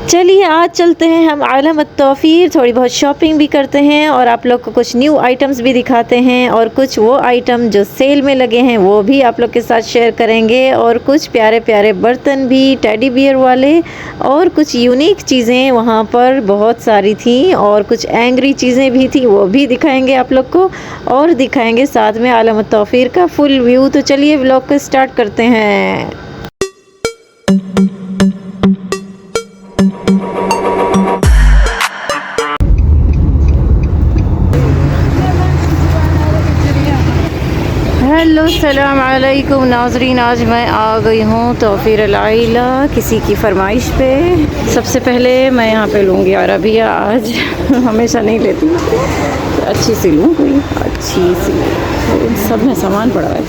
चलिए आज चलते हैं हम आलम तौफीर, थोड़ी बहुत शॉपिंग भी करते हैं और आप लोग को कुछ न्यू आइटम्स भी दिखाते हैं और कुछ वो आइटम जो सेल में लगे हैं वो भी आप लोग के साथ शेयर करेंगे और कुछ प्यारे प्यारे बर्तन भी टेडी बियर वाले और कुछ यूनिक चीज़ें वहाँ पर बहुत सारी थी और कुछ एंग्री चीज़ें भी थी, वो भी दिखाएंगे आप लोग को और दिखाएंगे साथ में आलम तौफीर का फुल व्यू। तो चलिए व्लॉग को स्टार्ट करते हैं। हेलो सलाम अलैकुम नाजरीन, आज मैं आ गई हूँ तौफीर अल-आइला किसी की फरमाइश पे। सबसे पहले मैं यहाँ पे लूँगी अरबिया, आज हमेशा नहीं लेती, तो अच्छी सी लूँ, कोई अच्छी सी। इन सब में सामान पड़ा है,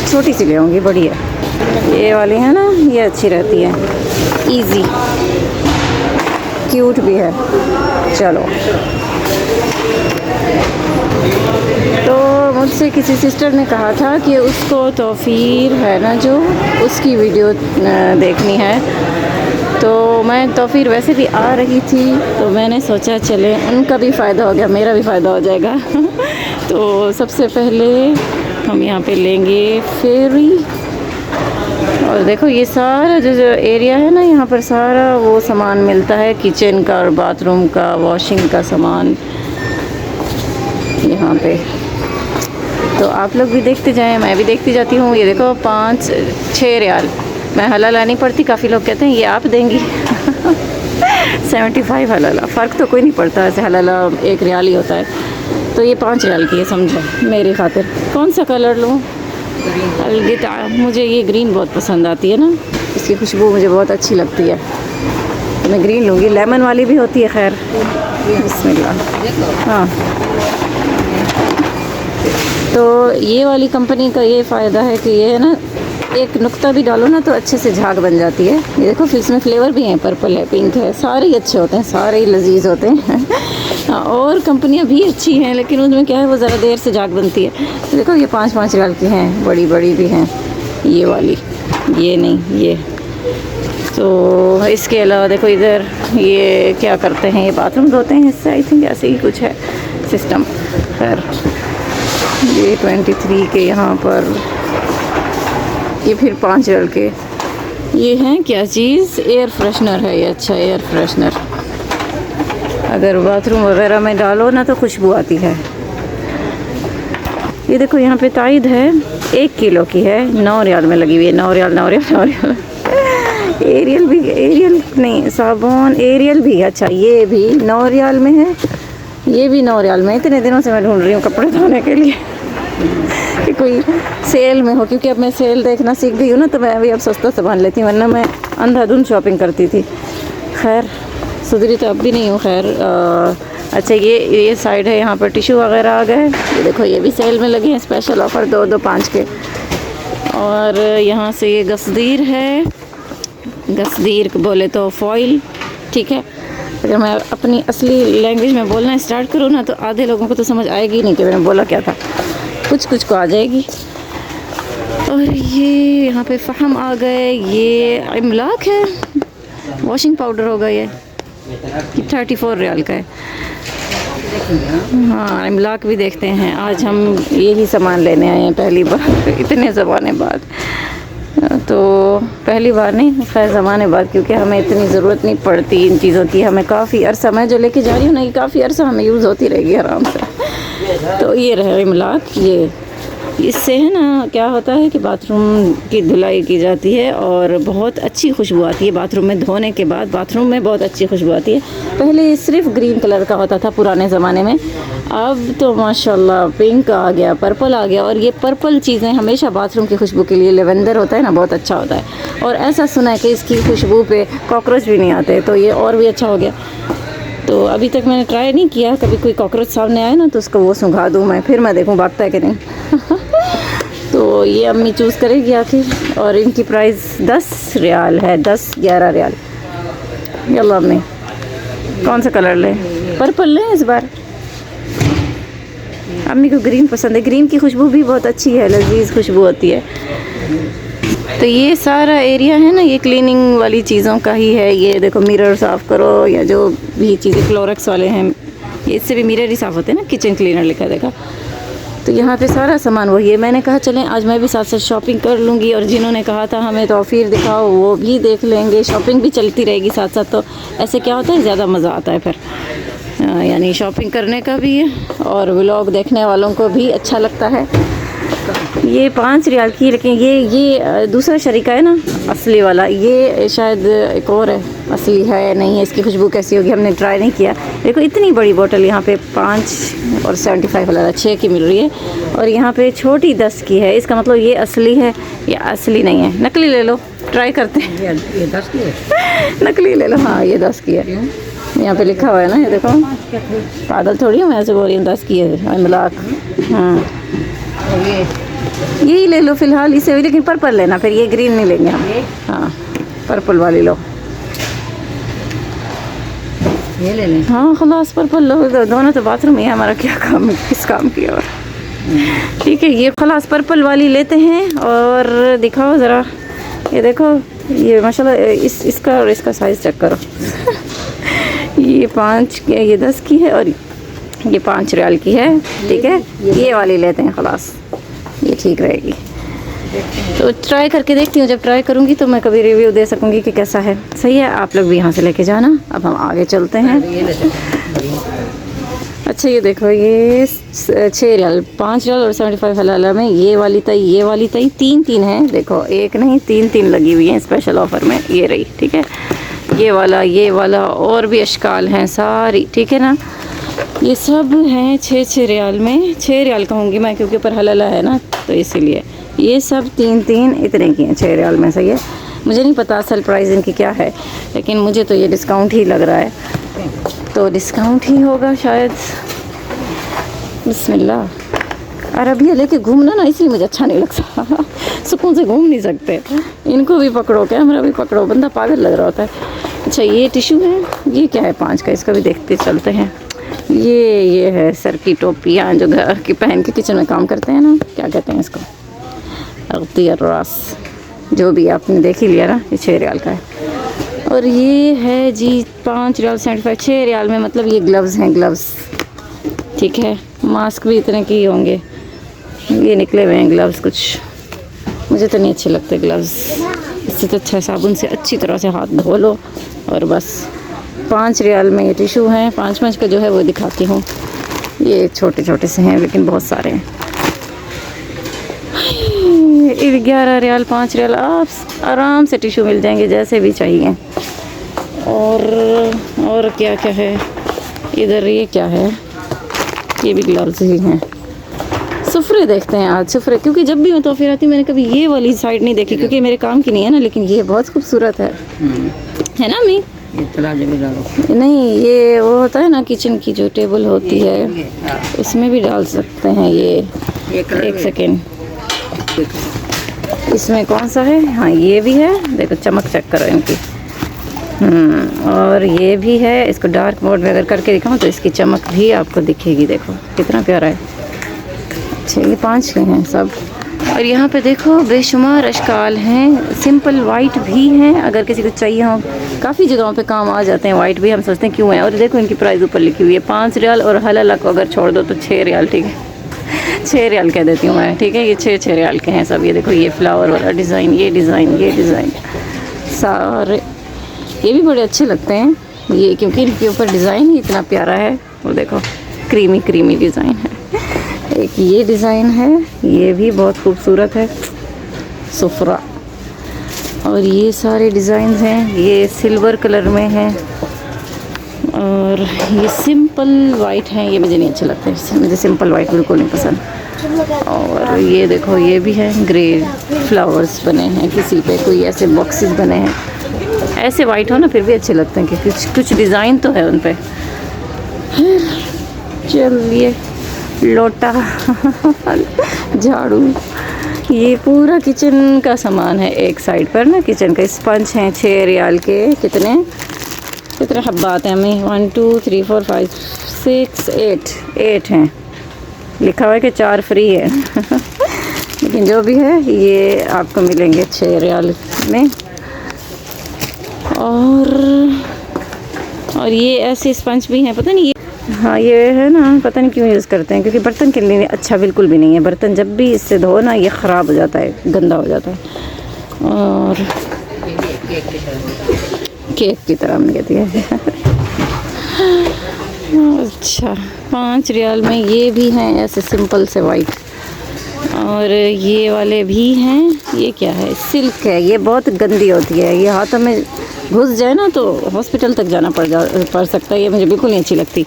छोटी सी ले आऊँगी, बड़ी है ये वाली है ना, ये अच्छी रहती है, इजी, क्यूट भी है। चलो, तो मुझसे किसी सिस्टर ने कहा था कि उसको तौफीर है ना जो, उसकी वीडियो देखनी है, तो मैं तौफीर वैसे भी आ रही थी तो मैंने सोचा चले, उनका भी फ़ायदा हो गया, मेरा भी फ़ायदा हो जाएगा। तो सबसे पहले हम यहाँ पे लेंगे फेरी। और देखो ये सारा जो एरिया है ना, यहाँ पर सारा वो सामान मिलता है, किचन का और बाथरूम का, वॉशिंग का सामान यहाँ पे। तो आप लोग भी देखते जाएं, मैं भी देखती जाती हूँ। ये देखो 5-6 रियाल, मैं हलाला नहीं पड़ती, काफ़ी लोग कहते हैं ये आप देंगी। 75 हलाला, फ़र्क तो कोई नहीं पड़ता, ऐसे हलाला 1 रियाल ही होता है, तो ये 5 रियाल की है, समझो मेरी खातिर। कौन सा कलर लूँ? अलगिता, मुझे ये ग्रीन बहुत पसंद आती है ना, इसकी खुशबू मुझे बहुत अच्छी लगती है, तो मैं ग्रीन लूँगी। लेमन वाली भी होती है, खैर बिस्मिल्लाह। हाँ, तो ये वाली कंपनी का ये फ़ायदा है कि ये है ना, एक नुक्ता भी डालो ना तो अच्छे से झाग बन जाती है। ये देखो फिर इसमें फ्लेवर भी हैं, पर्पल है, पिंक है, सारे ही अच्छे होते हैं, सारे ही लजीज होते हैं। और कंपनियां भी अच्छी हैं, लेकिन उसमें क्या है, वो ज़रा देर से झाग बनती है। तो देखो ये 5-5 रियाल की हैं, बड़ी बड़ी भी हैं, ये वाली, ये नहीं ये। तो इसके अलावा देखो इधर ये क्या करते हैं, ये बाथरूम धोते हैं, इससे आई थिंक ऐसे ही कुछ है सिस्टम। खैर ये 23 के यहाँ पर, ये फिर 5 रियाल के ये हैं, क्या चीज़, एयर फ्रेशनर है ये। अच्छा, एयर फ्रेशनर अगर बाथरूम वगैरह में डालो ना तो खुशबू आती है। ये देखो यहाँ पे ताइद है, 1 किलो की है, 9 रियाल में लगी हुई है। 9 रियाल 9 रियाल 9 रियाल। एरियल भी, एरियल नहीं, साबुन एरियल भी, अच्छा ये भी 9 रियाल में है, ये भी 9 रियाल में। इतने दिनों से मैं ढूंढ रही हूँ कपड़े धोने के लिए कि कोई सेल में हो, क्योंकि अब मैं सेल देखना सीख गई हूँ ना, तो मैं भी अब सस्ता सामान लेती हूँ, वरना मैं अंधाधुंध शॉपिंग करती थी। खैर सुधरी तो अब भी नहीं हूँ। खैर अच्छा, ये साइड है, यहाँ पर टिश्यू वगैरह आ गए। ये देखो ये भी सेल में लगे हैं, स्पेशल ऑफ़र 2-2 5 के। और यहाँ से ये गसदीर है, गसदीर बोले तो फॉइल, ठीक है। अगर मैं अपनी असली लैंग्वेज में बोलना स्टार्ट करूँ ना तो आधे लोगों को तो समझ आएगी नहीं कि मैंने बोला क्या था, कुछ को आ जाएगी। और ये यहाँ पे फ़हम आ गए, ये इमलाक है, वॉशिंग पाउडर होगा ये 34 रियाल का है। हाँ, इमलाक भी देखते हैं, आज हम यही सामान लेने आए हैं पहली बार इतने ज़माने बाद। तो पहली बार नहीं, खैर ज़माने बाद, क्योंकि हमें इतनी ज़रूरत नहीं पड़ती इन चीज़ों की, हमें काफ़ी अरसा, मैं जो लेके जा रही हूँ ना, ये काफ़ी अरसा हमें यूज़ होती रहेगी आराम से। तो ये रहे इमलाक, ये इससे है ना क्या होता है कि बाथरूम की धुलाई की जाती है और बहुत अच्छी खुशबू आती है बाथरूम में, धोने के बाद बाथरूम में बहुत अच्छी खुशबू आती है। पहले ये सिर्फ ग्रीन कलर का होता था पुराने ज़माने में, अब तो माशाल्लाह पिंक आ गया, पर्पल आ गया। और ये पर्पल चीज़ें हमेशा बाथरूम की खुशबू के लिए, लेवेंडर होता है ना, बहुत अच्छा होता है। और ऐसा सुना है कि इसकी खुशबू पे कॉकरोच भी नहीं आते, तो ये और भी अच्छा हो गया। तो अभी तक मैंने ट्राई नहीं किया, कभी कोई कॉकरोच सामने आए ना तो उसको वो सूंघा दूँ मैं, फिर मैं देखूँ भागता है कि नहीं। तो ये अम्मी चूज़ करेगी आखिर, और इनकी प्राइस 10 रियाल है, 10-11 रियाल। यल्ला अम्मी, कौन सा कलर लें? पर्पल लें इस बार, अम्मी को ग्रीन पसंद है, ग्रीन की खुशबू भी बहुत अच्छी है, लजीज खुशबू होती है। तो ये सारा एरिया है ना, ये क्लीनिंग वाली चीज़ों का ही है। ये देखो मिरर साफ़ करो या जो भी चीज़ें क्लोरक्स वाले हैं, ये इससे भी मिरर ही साफ़ होते हैं ना, किचन क्लीनर लिखा देखा। तो यहाँ पे सारा सामान वही है। मैंने कहा चलें आज मैं भी साथ साथ शॉपिंग कर लूँगी, और जिन्होंने कहा था हमें तो फिर दिखाओ वो भी देख लेंगे, शॉपिंग भी चलती रहेगी साथ साथ। तो ऐसे क्या होता है, ज़्यादा मज़ा आता है फिर, यानी शॉपिंग करने का भी है और व्लॉग देखने वालों को भी अच्छा लगता है। ये 5 रियाल की, लेकिन ये दूसरा शरीका है ना असली वाला, ये शायद एक और है, असली है नहीं है। इसकी खुशबू कैसी होगी हमने ट्राई नहीं किया। देखो इतनी बड़ी बोतल यहाँ पे 5 और 75 वाला 6 की मिल रही है, और यहाँ पे छोटी 10 की है। इसका मतलब ये असली है या असली नहीं है। नकली ले लो, ट्राई करते हैं। ये 10 की है। नकली ले लो। हाँ ये 10 की है, यहाँ पे लिखा हुआ है ना, ये देखो। पागल थोड़ी हूँ मैं, ऐसे बोल रही हूँ 10 की है मलाक। हाँ यही ले लो फ़िलहाल इसे भी, लेकिन पर्पल लेना, फिर ये ग्रीन नहीं लेंगे हम। हाँ पर्पल वाली लो, ये ले लें। हाँ खलास पर्पल लो। दोनों तो बाथरूम ही है, हमारा क्या काम है, किस काम की। और ठीक है, ये खलास पर्पल वाली लेते हैं। और दिखाओ ज़रा, ये देखो ये माशाल्लाह, इसका और इसका साइज़ चेक करो। ये 5 की है, ये 10 की है, और ये 5 रियाल की है। ठीक है, ये वाली लेते हैं खलास, ये ठीक रहेगी। तो ट्राई करके देखती हूँ, जब ट्राई करूँगी तो मैं कभी रिव्यू दे सकूँगी कि कैसा है। सही है, आप लोग भी यहाँ से लेके जाना। अब हम आगे चलते हैं। अच्छा ये देखो, ये 6 रियाल, 5 रियाल और 75 हलाला में ये वाली तई, ये वाली तई 3 है। देखो एक नहीं 3 लगी हुई हैं स्पेशल ऑफ़र में, ये रही। ठीक है, ये वाला और भी अश्काल हैं सारी। ठीक है ना, ये सब हैं 6 रियाल में। 6 रियाल कहूँगी मैं क्योंकि ऊपर हलाला है ना, तो इसीलिए ये सब 3 इतने की हैं 6 रियाल में। सही है, मुझे नहीं पता असल प्राइस इनकी क्या है, लेकिन मुझे तो ये डिस्काउंट ही लग रहा है, तो डिस्काउंट ही होगा शायद। बिस्मिल्लाह। अरबिया लेके घूमना ना इसलिए मुझे अच्छा नहीं लगता। सुकून से घूम नहीं सकते, इनको भी पकड़ो, कैमरा भी पकड़ो, बंदा पागल लग रहा होता है। अच्छा ये टिशू है, ये क्या है 5 का, इसका भी देखते चलते हैं। ये है सर की टोपियाँ जो घर की पहन के किचन में काम करते हैं ना, क्या कहते हैं इसको, अगतियर रास, जो भी आपने देख ही लिया ना। ये 6 रियाल का है। और ये है जी 5 रियाल 75, 6 रियाल में। मतलब ये ग्लव्स हैं, ग्लव्स। ठीक है, मास्क भी इतने के ही होंगे, ये निकले हुए हैं ग्लव्स। कुछ मुझे तो नहीं अच्छे लगते ग्लव्स, इससे तो अच्छा साबुन से अच्छी तरह से हाथ धो लो और बस। 5 रियाल में ये टिशू हैं। 5 का जो है वो दिखाती हूँ, ये छोटे छोटे से हैं लेकिन बहुत सारे हैं। 11 रियाल 5 रियाल, आप आराम से टिशू मिल जाएंगे जैसे भी चाहिए। और क्या क्या है इधर, ये क्या है, ये भी ग्लव्स ही हैं। सुफरे देखते हैं आज, सुफरे, क्योंकि जब भी मैं तो फिर आती हूँ मैंने कभी ये वाली साइड नहीं देखी, क्योंकि मेरे काम की नहीं है ना, लेकिन ये बहुत खूबसूरत है ना मी? ये तराजू में डालो। नहीं, ये वो होता है ना किचन की जो टेबल होती है, उसमें भी डाल सकते हैं ये। एक सेकेंड, इसमें कौन सा है? हाँ ये भी है, देखो चमक चेक करो इनकी। और ये भी है। इसको डार्क मोड में अगर करके दिखाऊँ तो इसकी चमक भी आपको दिखेगी। देखो कितना प्यारा है। अच्छा ये 5 के हैं सब। और यहाँ पे देखो बेशुमार अश्काल हैं, सिंपल वाइट भी हैं अगर किसी को चाहिए हो। काफ़ी जगहों पे काम आ जाते हैं वाइट भी, हम सोचते हैं क्यों है। और देखो इनकी प्राइस ऊपर लिखी हुई है 5 रियाल, और हलाला को अगर छोड़ दो तो 6 रियाल। ठीक है 6 रियाल कह देती हूँ मैं। ठीक है, ये 6 रियाल के हैं सब। ये देखो ये फ्लावर वाला डिज़ाइन, ये डिज़ाइन सारे, ये भी बड़े अच्छे लगते हैं ये, क्योंकि इनके ऊपर डिज़ाइन ही इतना प्यारा है। वो देखो क्रीमी डिज़ाइन है। एक ये डिज़ाइन है, ये भी बहुत खूबसूरत है, सुफरा। और ये सारे डिज़ाइंस हैं, ये सिल्वर कलर में है, और ये सिंपल वाइट हैं। ये मुझे नहीं अच्छे लगते, मुझे सिंपल वाइट बिल्कुल नहीं पसंद। और ये देखो ये भी है, ग्रे फ्लावर्स बने हैं किसी पे, कोई ऐसे बॉक्सेस बने हैं। ऐसे वाइट हो ना फिर भी अच्छे लगते हैं कि कुछ डिज़ाइन तो है उन पे। चलिए लोटा झाड़ू, ये पूरा किचन का सामान है एक साइड पर ना। किचन का स्पंज हैं 6 रियाल के। कितने हब्बात हैं हमें? 1 2 3 4 5 6 8 हैं। लिखा हुआ है कि 4 फ्री है। लेकिन जो भी है ये आपको मिलेंगे 6 रियाल में। और ये ऐसे स्पंज भी हैं, पता नहीं ये, हाँ ये है ना, पता नहीं क्यों यूज़ करते हैं, क्योंकि बर्तन के लिए अच्छा बिल्कुल भी नहीं है। बर्तन जब भी इससे धो ना ये ख़राब हो जाता है, गंदा हो जाता है। और केक की तरह हमने कहती है। अच्छा 5 रियाल में ये भी हैं ऐसे सिंपल से वाइट। और ये वाले भी हैं, ये क्या है, सिल्क है। ये बहुत गंदी होती है, ये हाथों में घुस जाए ना तो हॉस्पिटल तक जाना पड़ सकता है। ये मुझे बिल्कुल नहीं अच्छी लगती।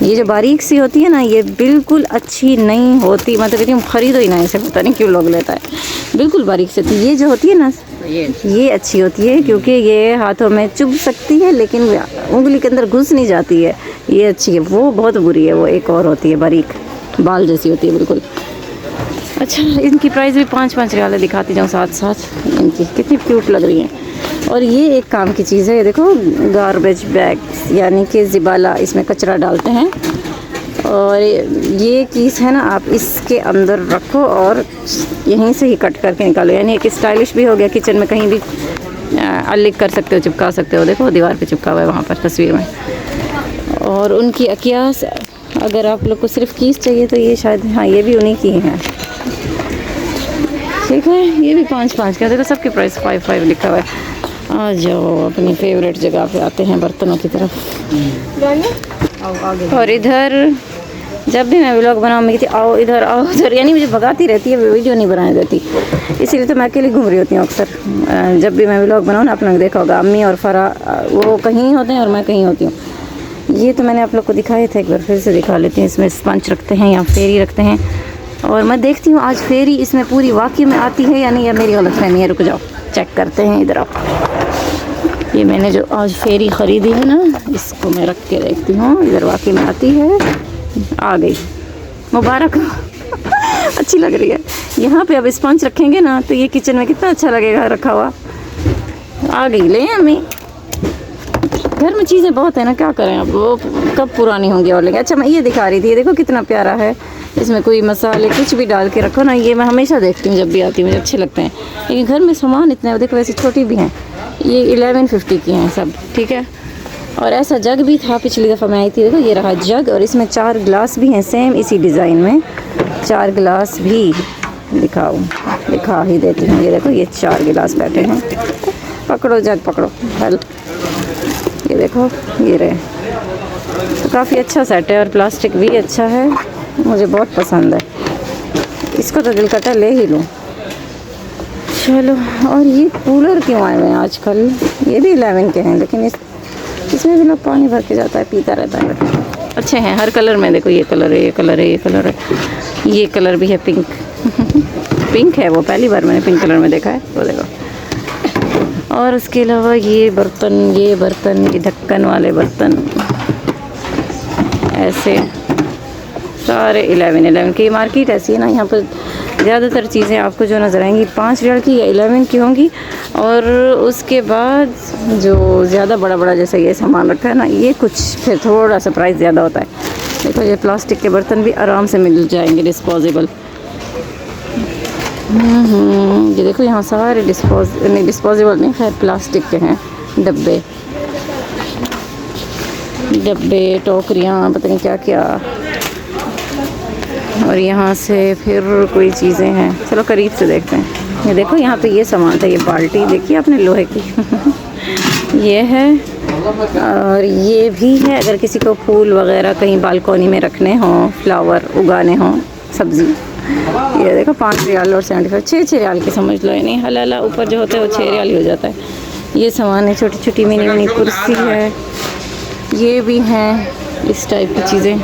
ये जो बारीक सी होती है ना ये बिल्कुल अच्छी नहीं होती। मतलब कहती हूँ खरीदो ही ना इसे, पता नहीं क्यों लोग लेता है। बिल्कुल बारीक सी होती है। ये जो होती है ना ये अच्छी होती है, क्योंकि ये हाथों में चुभ सकती है लेकिन उंगली के अंदर घुस नहीं जाती है। ये अच्छी है। वो बहुत बुरी है, वो एक और होती है बारीक, बाल जैसी होती है बिल्कुल। अच्छा इनकी प्राइस भी 5-5 रियाल दिखाती जाऊँ साथ साथ। इनकी कितनी क्यूट लग रही हैं। और ये एक काम की चीज़ है, ये देखो गार्बेज बैग्स, यानी कि ज़िबाला, इसमें कचरा डालते हैं। और ये चीज़ है ना, आप इसके अंदर रखो और यहीं से ही कट करके निकालो। यानी एक स्टाइलिश भी हो गया, किचन में कहीं भी अलिग कर सकते हो, चिपका सकते हो। देखो दीवार पे चिपका हुआ है वहाँ पर तस्वीर में। और उनकी अकियास, अगर आप लोग को सिर्फ कीस चाहिए तो ये शायद, हाँ ये भी उन्हीं की हैं। ठीक है, ये भी 5-5 का। देखो सबके प्राइस 5-5 लिखा हुआ है। आ जाओ अपनी फेवरेट जगह पे आते हैं, बर्तनों की तरफ। और इधर जब भी मैं व्लॉग बनाऊँ मैं कहती आओ इधर आओ उधर, यानी मुझे भगाती रहती है, वीडियो नहीं बनाने देती। इसीलिए तो मैं अकेली घूम रही होती हूँ अक्सर। जब भी मैं व्लॉग बनाऊँ ना, आप लोग देखा होगा अम्मी और फरा वो कहीं होते हैं और मैं कहीं होती हूँ। ये तो मैंने आप लोग को दिखाए थे, एक बार फिर से दिखा लेती हूँ। इसमें स्पंज रखते हैं या फेरी रखते हैं। और मैं देखती हूँ आज फेरी इसमें पूरी वाकई में आती है या नहीं, या मेरी गलतफहमी है। रुक जाओ चेक करते हैं, इधर आओ। ये मैंने जो आज फेरी ख़रीदी है ना, इसको मैं रख के देखती हूँ इधर वाकई में आती है। आ गई, मुबारक। अच्छी लग रही है। यहाँ पे अब स्पंज रखेंगे ना तो ये किचन में कितना अच्छा लगेगा रखा हुआ। आ गई ले अम्मी। घर में चीज़ें बहुत है ना, क्या करें अब, वो कब पुरानी होंगी और लेंगे। अच्छा मैं ये दिखा रही थी, ये देखो कितना प्यारा है। इसमें कोई मसाले कुछ भी डाल के रखो ना, ये मैं हमेशा देखती हूँ जब भी आती हूँ, मुझे अच्छे लगते हैं। लेकिन घर में सामान इतने, देखो वैसे छोटी भी हैं, ये 1150 की हैं सब। ठीक है। और ऐसा जग भी था पिछली दफ़ा मैं आई थी, देखो ये रहा जग। और इसमें 4 गिलास भी हैं सेम इसी डिज़ाइन में। 4 गिलास भी दिखा ही देती हूँ। ये देखो ये 4 गिलास बैठे हैं। पकड़ो जग पकड़ो, हेल्प। ये देखो ये रहे। तो काफ़ी अच्छा सेट है और प्लास्टिक भी अच्छा है, मुझे बहुत पसंद है। इसको तो दिल करता ले ही लूँ। चलो, और ये कूलर क्यों आए हुए हैं आजकल, ये भी 11 के हैं, लेकिन इसमें भी लोग पानी भर के जाता है, पीता रहता है। अच्छे हैं हर कलर में। देखो ये कलर है, ये कलर है, ये कलर है, ये कलर भी है पिंक। पिंक है वो, पहली बार मैंने पिंक कलर में देखा है। वो देखो। और उसके अलावा ये बर्तन, ये ढक्कन वाले बर्तन, ऐसे सारे 11 की। मार्केट ऐसी है ना, यहाँ पर ज़्यादातर चीज़ें आपको जो नज़र आएंगी 5 रियाल की या 11 की होंगी। और उसके बाद जो ज़्यादा बड़ा जैसे ये सामान रखा है ना, ये कुछ फिर थोड़ा सा प्राइस ज़्यादा होता है। देखो ये प्लास्टिक के बर्तन भी आराम से मिल जाएंगे, डिस्पोजेबल। ये देखो यहाँ सारे डिस्पोजेबल नहीं, खैर प्लास्टिक के हैं। डब्बे, टोकरियाँ, पता नहीं क्या क्या। और यहाँ से फिर कोई चीज़ें हैं, चलो करीब से देखते हैं। ये देखो यहाँ पे ये सामान था, ये बाल्टी देखिए आपने लोहे की। ये है। और ये भी है, अगर किसी को फूल वगैरह कहीं बालकोनी में रखने हों, फ्लावर उगाने हों, सब्ज़ी। ये देखो 5 रियाल और 75, 6 रियाल की समझ लो। यानी हलाला ऊपर जो होता है वो 6 रियाल ही हो जाता है। ये सामान है, छोटी छोटी मिनी कुर्सी है। ये भी हैं इस टाइप की चीज़ें।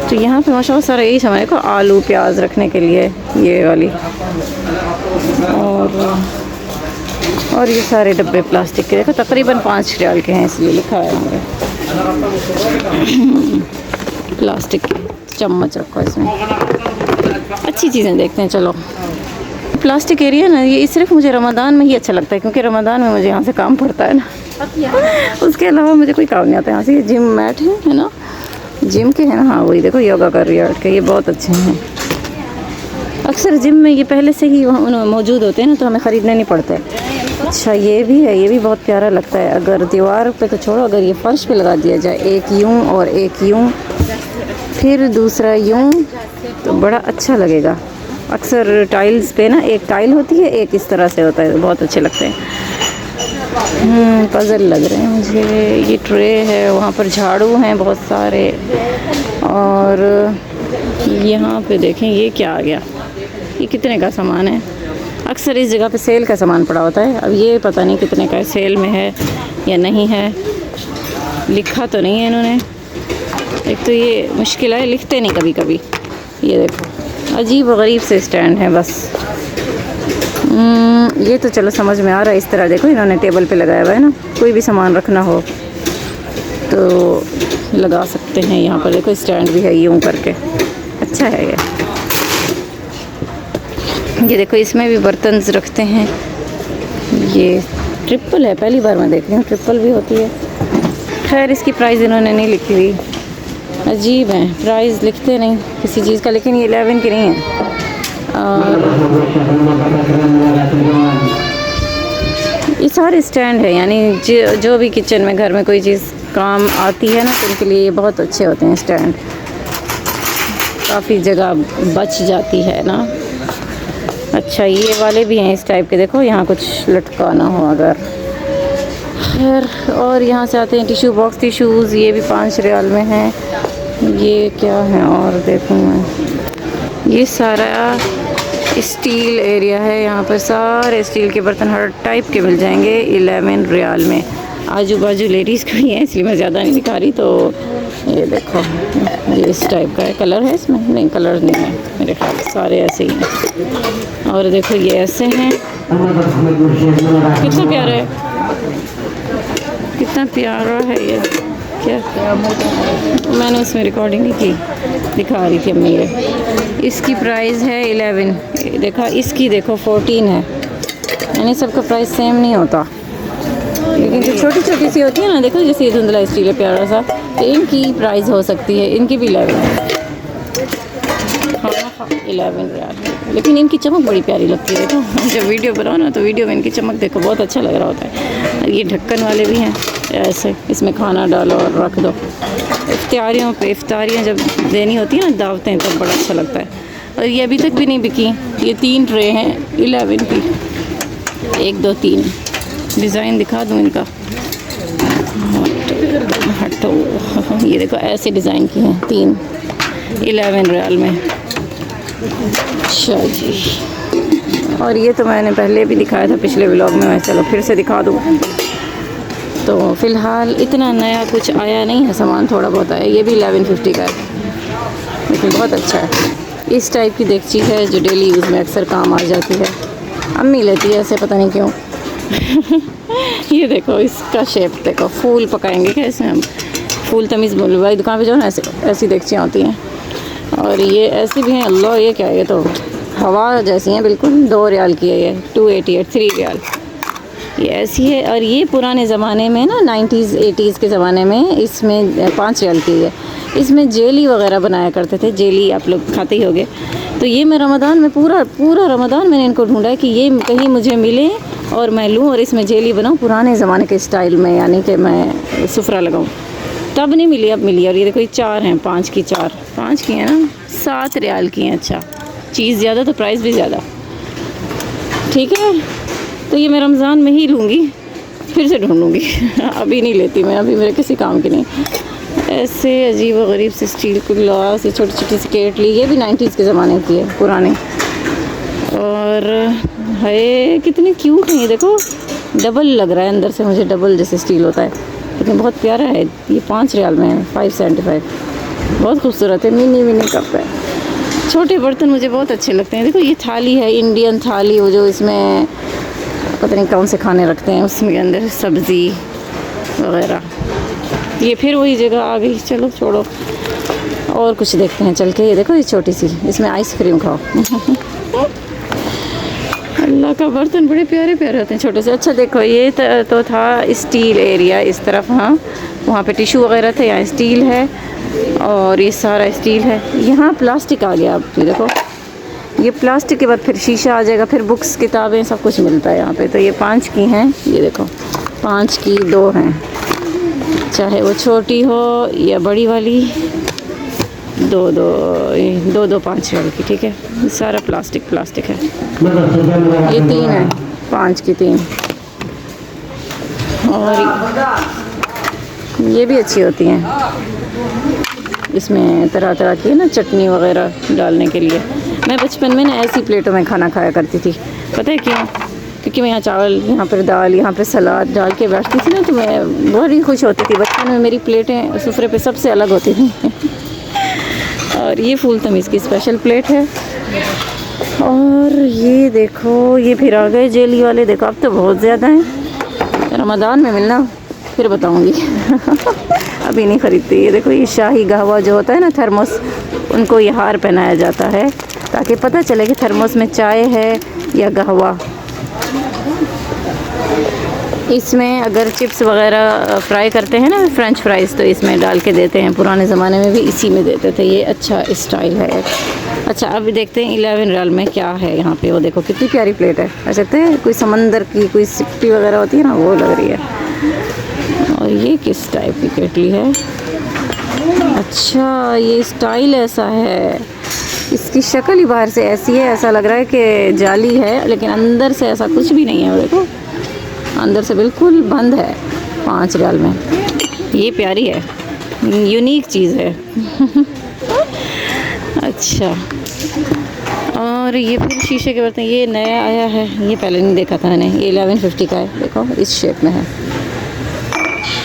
तो यहाँ पे माशाल्लाह सारा यही सामान है, आलू प्याज रखने के लिए ये वाली। और ये सारे डब्बे प्लास्टिक के, देखो तकरीबन 5 रियाल के हैं, इसलिए लिखा है हमारे। प्लास्टिक के चम्मच रखो इसमें। अच्छी चीज़ें देखते हैं। चलो, प्लास्टिक एरिया ना, ये सिर्फ मुझे रमज़ान में ही अच्छा लगता है, क्योंकि रमज़ान में मुझे यहाँ से काम पड़ता है ना। उसके अलावा मुझे कोई काम नहीं आता यहाँ से। ये जिम मैट है ना, जिम के हैं ना, हाँ वही देखो योगा कर रही है, ये बहुत अच्छे हैं। अक्सर जिम में ये पहले से ही मौजूद होते हैं ना, तो हमें ख़रीदने नहीं पड़ते। अच्छा ये भी है, ये भी बहुत प्यारा लगता है। अगर दीवार पे तो छोड़ो, अगर ये फर्श पे लगा दिया जाए, एक यूं और एक यूं फिर दूसरा यूं, तो बड़ा अच्छा लगेगा। अक्सर टाइल्स पे ना एक टाइल होती है, एक इस तरह से होता है, बहुत अच्छे लगते हैं। पज़ल लग रहे हैं मुझे। ये ट्रे है, वहाँ पर झाड़ू हैं बहुत सारे, और यहाँ पे देखें ये क्या आ गया, ये कितने का सामान है। अक्सर इस जगह पे सेल का सामान पड़ा होता है। अब ये पता नहीं कितने का है, सेल में है या नहीं है, लिखा तो नहीं है इन्होंने। एक तो ये मुश्किल है, लिखते नहीं कभी कभी। ये देखो अजीब व गरीब से स्टैंड है बस। ये तो चलो समझ में आ रहा है। इस तरह देखो इन्होंने टेबल पे लगाया हुआ है ना, कोई भी सामान रखना हो तो लगा सकते हैं। यहाँ पर देखो स्टैंड भी है यूँ करके, अच्छा है ये देखो इसमें भी बर्तन रखते हैं। ये ट्रिपल है, पहली बार मैं देख रही हूँ ट्रिपल भी होती है। खैर इसकी प्राइस इन्होंने नहीं लिखी हुई, अजीब है, प्राइस लिखते नहीं किसी चीज़ का। लेकिन ये 11 की नहीं है। और ये सारे स्टैंड है, यानी जो भी किचन में घर में कोई चीज़ काम आती है ना, तो उनके लिए बहुत अच्छे होते हैं स्टैंड। काफ़ी जगह बच जाती है ना। अच्छा ये वाले भी हैं इस टाइप के, देखो यहाँ कुछ लटकाना हो अगर। खैर और यहाँ से आते हैं टिश्यू बॉक्स, टिश्यूज़, ये भी 5 रियाल में है। ये क्या है और देखूँ मैं, ये सारा स्टील एरिया है। यहाँ पर सारे स्टील के बर्तन हर टाइप के मिल जाएंगे 11 रियाल में। आजू बाजू लेडीज़ खड़ी हैं, इसलिए मैं ज़्यादा नहीं दिखा रही। तो ये देखो ये इस टाइप का है। कलर है इसमें? नहीं कलर नहीं है मेरे ख्याल, सारे ऐसे ही हैं। और देखो ये ऐसे हैं, कितना प्यारा है, कितना प्यारा है ये। क्या मैंने उसमें रिकॉर्डिंग नहीं की, दिखा रही थी अम्मी। ये इसकी प्राइस है 11। देखा इसकी देखो 14 है, यानी सबका प्राइस सेम नहीं होता। लेकिन जो छोटी छोटी सी होती है ना, देखो जैसे ये धुंधला स्टील है प्यारा सा, तो इनकी प्राइस हो सकती है, इनकी भी 11 है। हाँ 11 रियाल। लेकिन इनकी चमक बड़ी प्यारी लगती है। देखो जब वीडियो बनाओ ना, तो वीडियो में इनकी चमक देखो, बहुत अच्छा लग रहा होता है। ये ढक्कन वाले भी हैं ऐसे, इसमें खाना डालो और रख दो। इफ्तारियों पे, इफ्तारियाँ जब देनी होती है ना, दावतें, तब बड़ा अच्छा लगता है। और ये अभी तक भी नहीं बिकी। ये 3 ट्रे हैं 11 की, 1 2 3। डिज़ाइन दिखा दूँ इनका, हटो। ये देखो ऐसे डिज़ाइन की हैं 3, 11 रियाल में। अच्छा जी, और ये तो मैंने पहले भी दिखाया था पिछले व्लॉग में, मैं चलो फिर से दिखा दूँ। तो फ़िलहाल इतना नया कुछ आया नहीं है सामान, थोड़ा बहुत आया। ये भी 1150 का है, लेकिन बहुत अच्छा है। इस टाइप की देगची है जो डेली यूज़ में अक्सर काम आ जाती है। अम्मी लेती है ऐसे, पता नहीं क्यों। ये देखो इसका शेप देखो, फूल पकाएंगे कैसे हम, फूल तमीज़ बोल भाई दुकान पे जो ना, ऐसी देगचियाँ होती हैं। और ये ऐसी भी हैं, अल्लाह ये क्या है, ये तो हवा जैसी हैं बिल्कुल। 2 रियाल की है ये, 288, 3 रियाल ये ऐसी है। और ये पुराने ज़माने में ना 90s 80s के ज़माने में इसमें 5 रियाल की है। इसमें जेली वगैरह बनाया करते थे, जेली आप लोग खाते ही होगे। तो ये मैं रमज़ान में पूरा रमज़ान मैंने इनको ढूंढा कि ये कहीं मुझे मिले और मैं लूँ और इसमें जेली बनाऊँ पुराने ज़माने के स्टाइल में, यानी कि मैं सुफरा लगाऊँ। तब नहीं मिली, अब मिली। और ये देखो ये 4 हैं, 5 की 4, 5 की हैं ना, 7 रियाल की हैं। अच्छा चीज़ ज़्यादा तो प्राइस भी ज़्यादा, ठीक है। तो ये मैं रमज़ान में ही लूँगी, फिर से ढूंढूँगी। अभी नहीं लेती मैं, अभी मेरे किसी काम की नहीं। ऐसे अजीब व गरीब से स्टील के गिलास, ये छोटी छोटी सी केटली, ये भी 90s के ज़माने की है, पुरानी। और है कितनी क्यूट है ये, देखो डबल लग रहा है अंदर से मुझे, डबल जैसे स्टील होता है, लेकिन बहुत प्यारा है। ये 5 रियाल में है, 575, बहुत खूबसूरत है। मिनी कप है। छोटे बर्तन मुझे बहुत अच्छे लगते हैं। देखो ये थाली है, इंडियन थाली, वो जो इसमें पता नहीं कौन से खाने रखते हैं, उसमें अंदर सब्ज़ी वगैरह। ये फिर वही जगह आ गई, चलो छोड़ो और कुछ देखते हैं चल के। ये देखो ये छोटी सी, इसमें आइसक्रीम खाओ। अल्लाह का बर्तन बड़े प्यारे प्यारे होते हैं छोटे से। अच्छा देखो ये तो था स्टील एरिया इस तरफ, हाँ वहाँ पे टिश्यू वगैरह थे, यहाँ स्टील है और ये सारा स्टील है। यहाँ प्लास्टिक आ गया। अब ये देखो ये प्लास्टिक के बाद फिर शीशा आ जाएगा, फिर बुक्स किताबें सब कुछ मिलता है यहाँ पे। तो ये 5 की हैं, ये देखो 5 की 2 हैं, चाहे वो छोटी हो या बड़ी वाली, 2 5 रियाल की, ठीक है। ये सारा प्लास्टिक है। ये 3 है, 5 की 3। और ये भी अच्छी होती हैं, इसमें तरह तरह की ना चटनी वगैरह डालने के लिए। मैं बचपन में ना ऐसी प्लेटों में खाना खाया करती थी, पता है क्यों? क्योंकि मैं यहाँ चावल, यहाँ पर दाल, यहाँ पर सलाद डाल के बैठती थी ना, तो मैं बहुत ही खुश होती थी। बचपन में मेरी प्लेटें सुफरे पे सबसे अलग होती थी। और ये फूल तमीज़ की स्पेशल प्लेट है। और ये देखो, ये फिर आ गए जेली वाले, देखो अब तो बहुत ज़्यादा हैं। रमज़ान में मिलना फिर बताऊंगी। अभी नहीं ख़रीदती। ये देखो, ये शाही कहवा जो होता है ना, थर्मोस, उनको ये हार पहनाया जाता है ताकि पता चले कि थर्मोस में चाय है या कहवा। इसमें अगर चिप्स वगैरह फ्राई करते हैं ना, फ्रेंच फ्राइज़, तो इसमें डाल के देते हैं। पुराने ज़माने में भी इसी में देते थे। ये अच्छा स्टाइल है। अच्छा, अब देखते हैं 11 रियाल में क्या है यहाँ पे। वो देखो कितनी प्यारी प्लेट है। अच्छा, कोई समंदर की कोई सिप्पी वगैरह होती है ना, वो लग रही है। और ये किस टाइप की केटली है? अच्छा, ये स्टाइल ऐसा है, इसकी शक्ल ही बाहर से ऐसी है, ऐसा लग रहा है कि जाली है, लेकिन अंदर से ऐसा कुछ भी नहीं है। वो देखो, अंदर से बिल्कुल बंद है। 5 रियाल में ये प्यारी है, यूनिक चीज़ है। अच्छा, और ये फिर शीशे के बर्तन, ये नया आया है, ये पहले नहीं देखा था मैंने। ये 1150 का है, देखो इस शेप में है।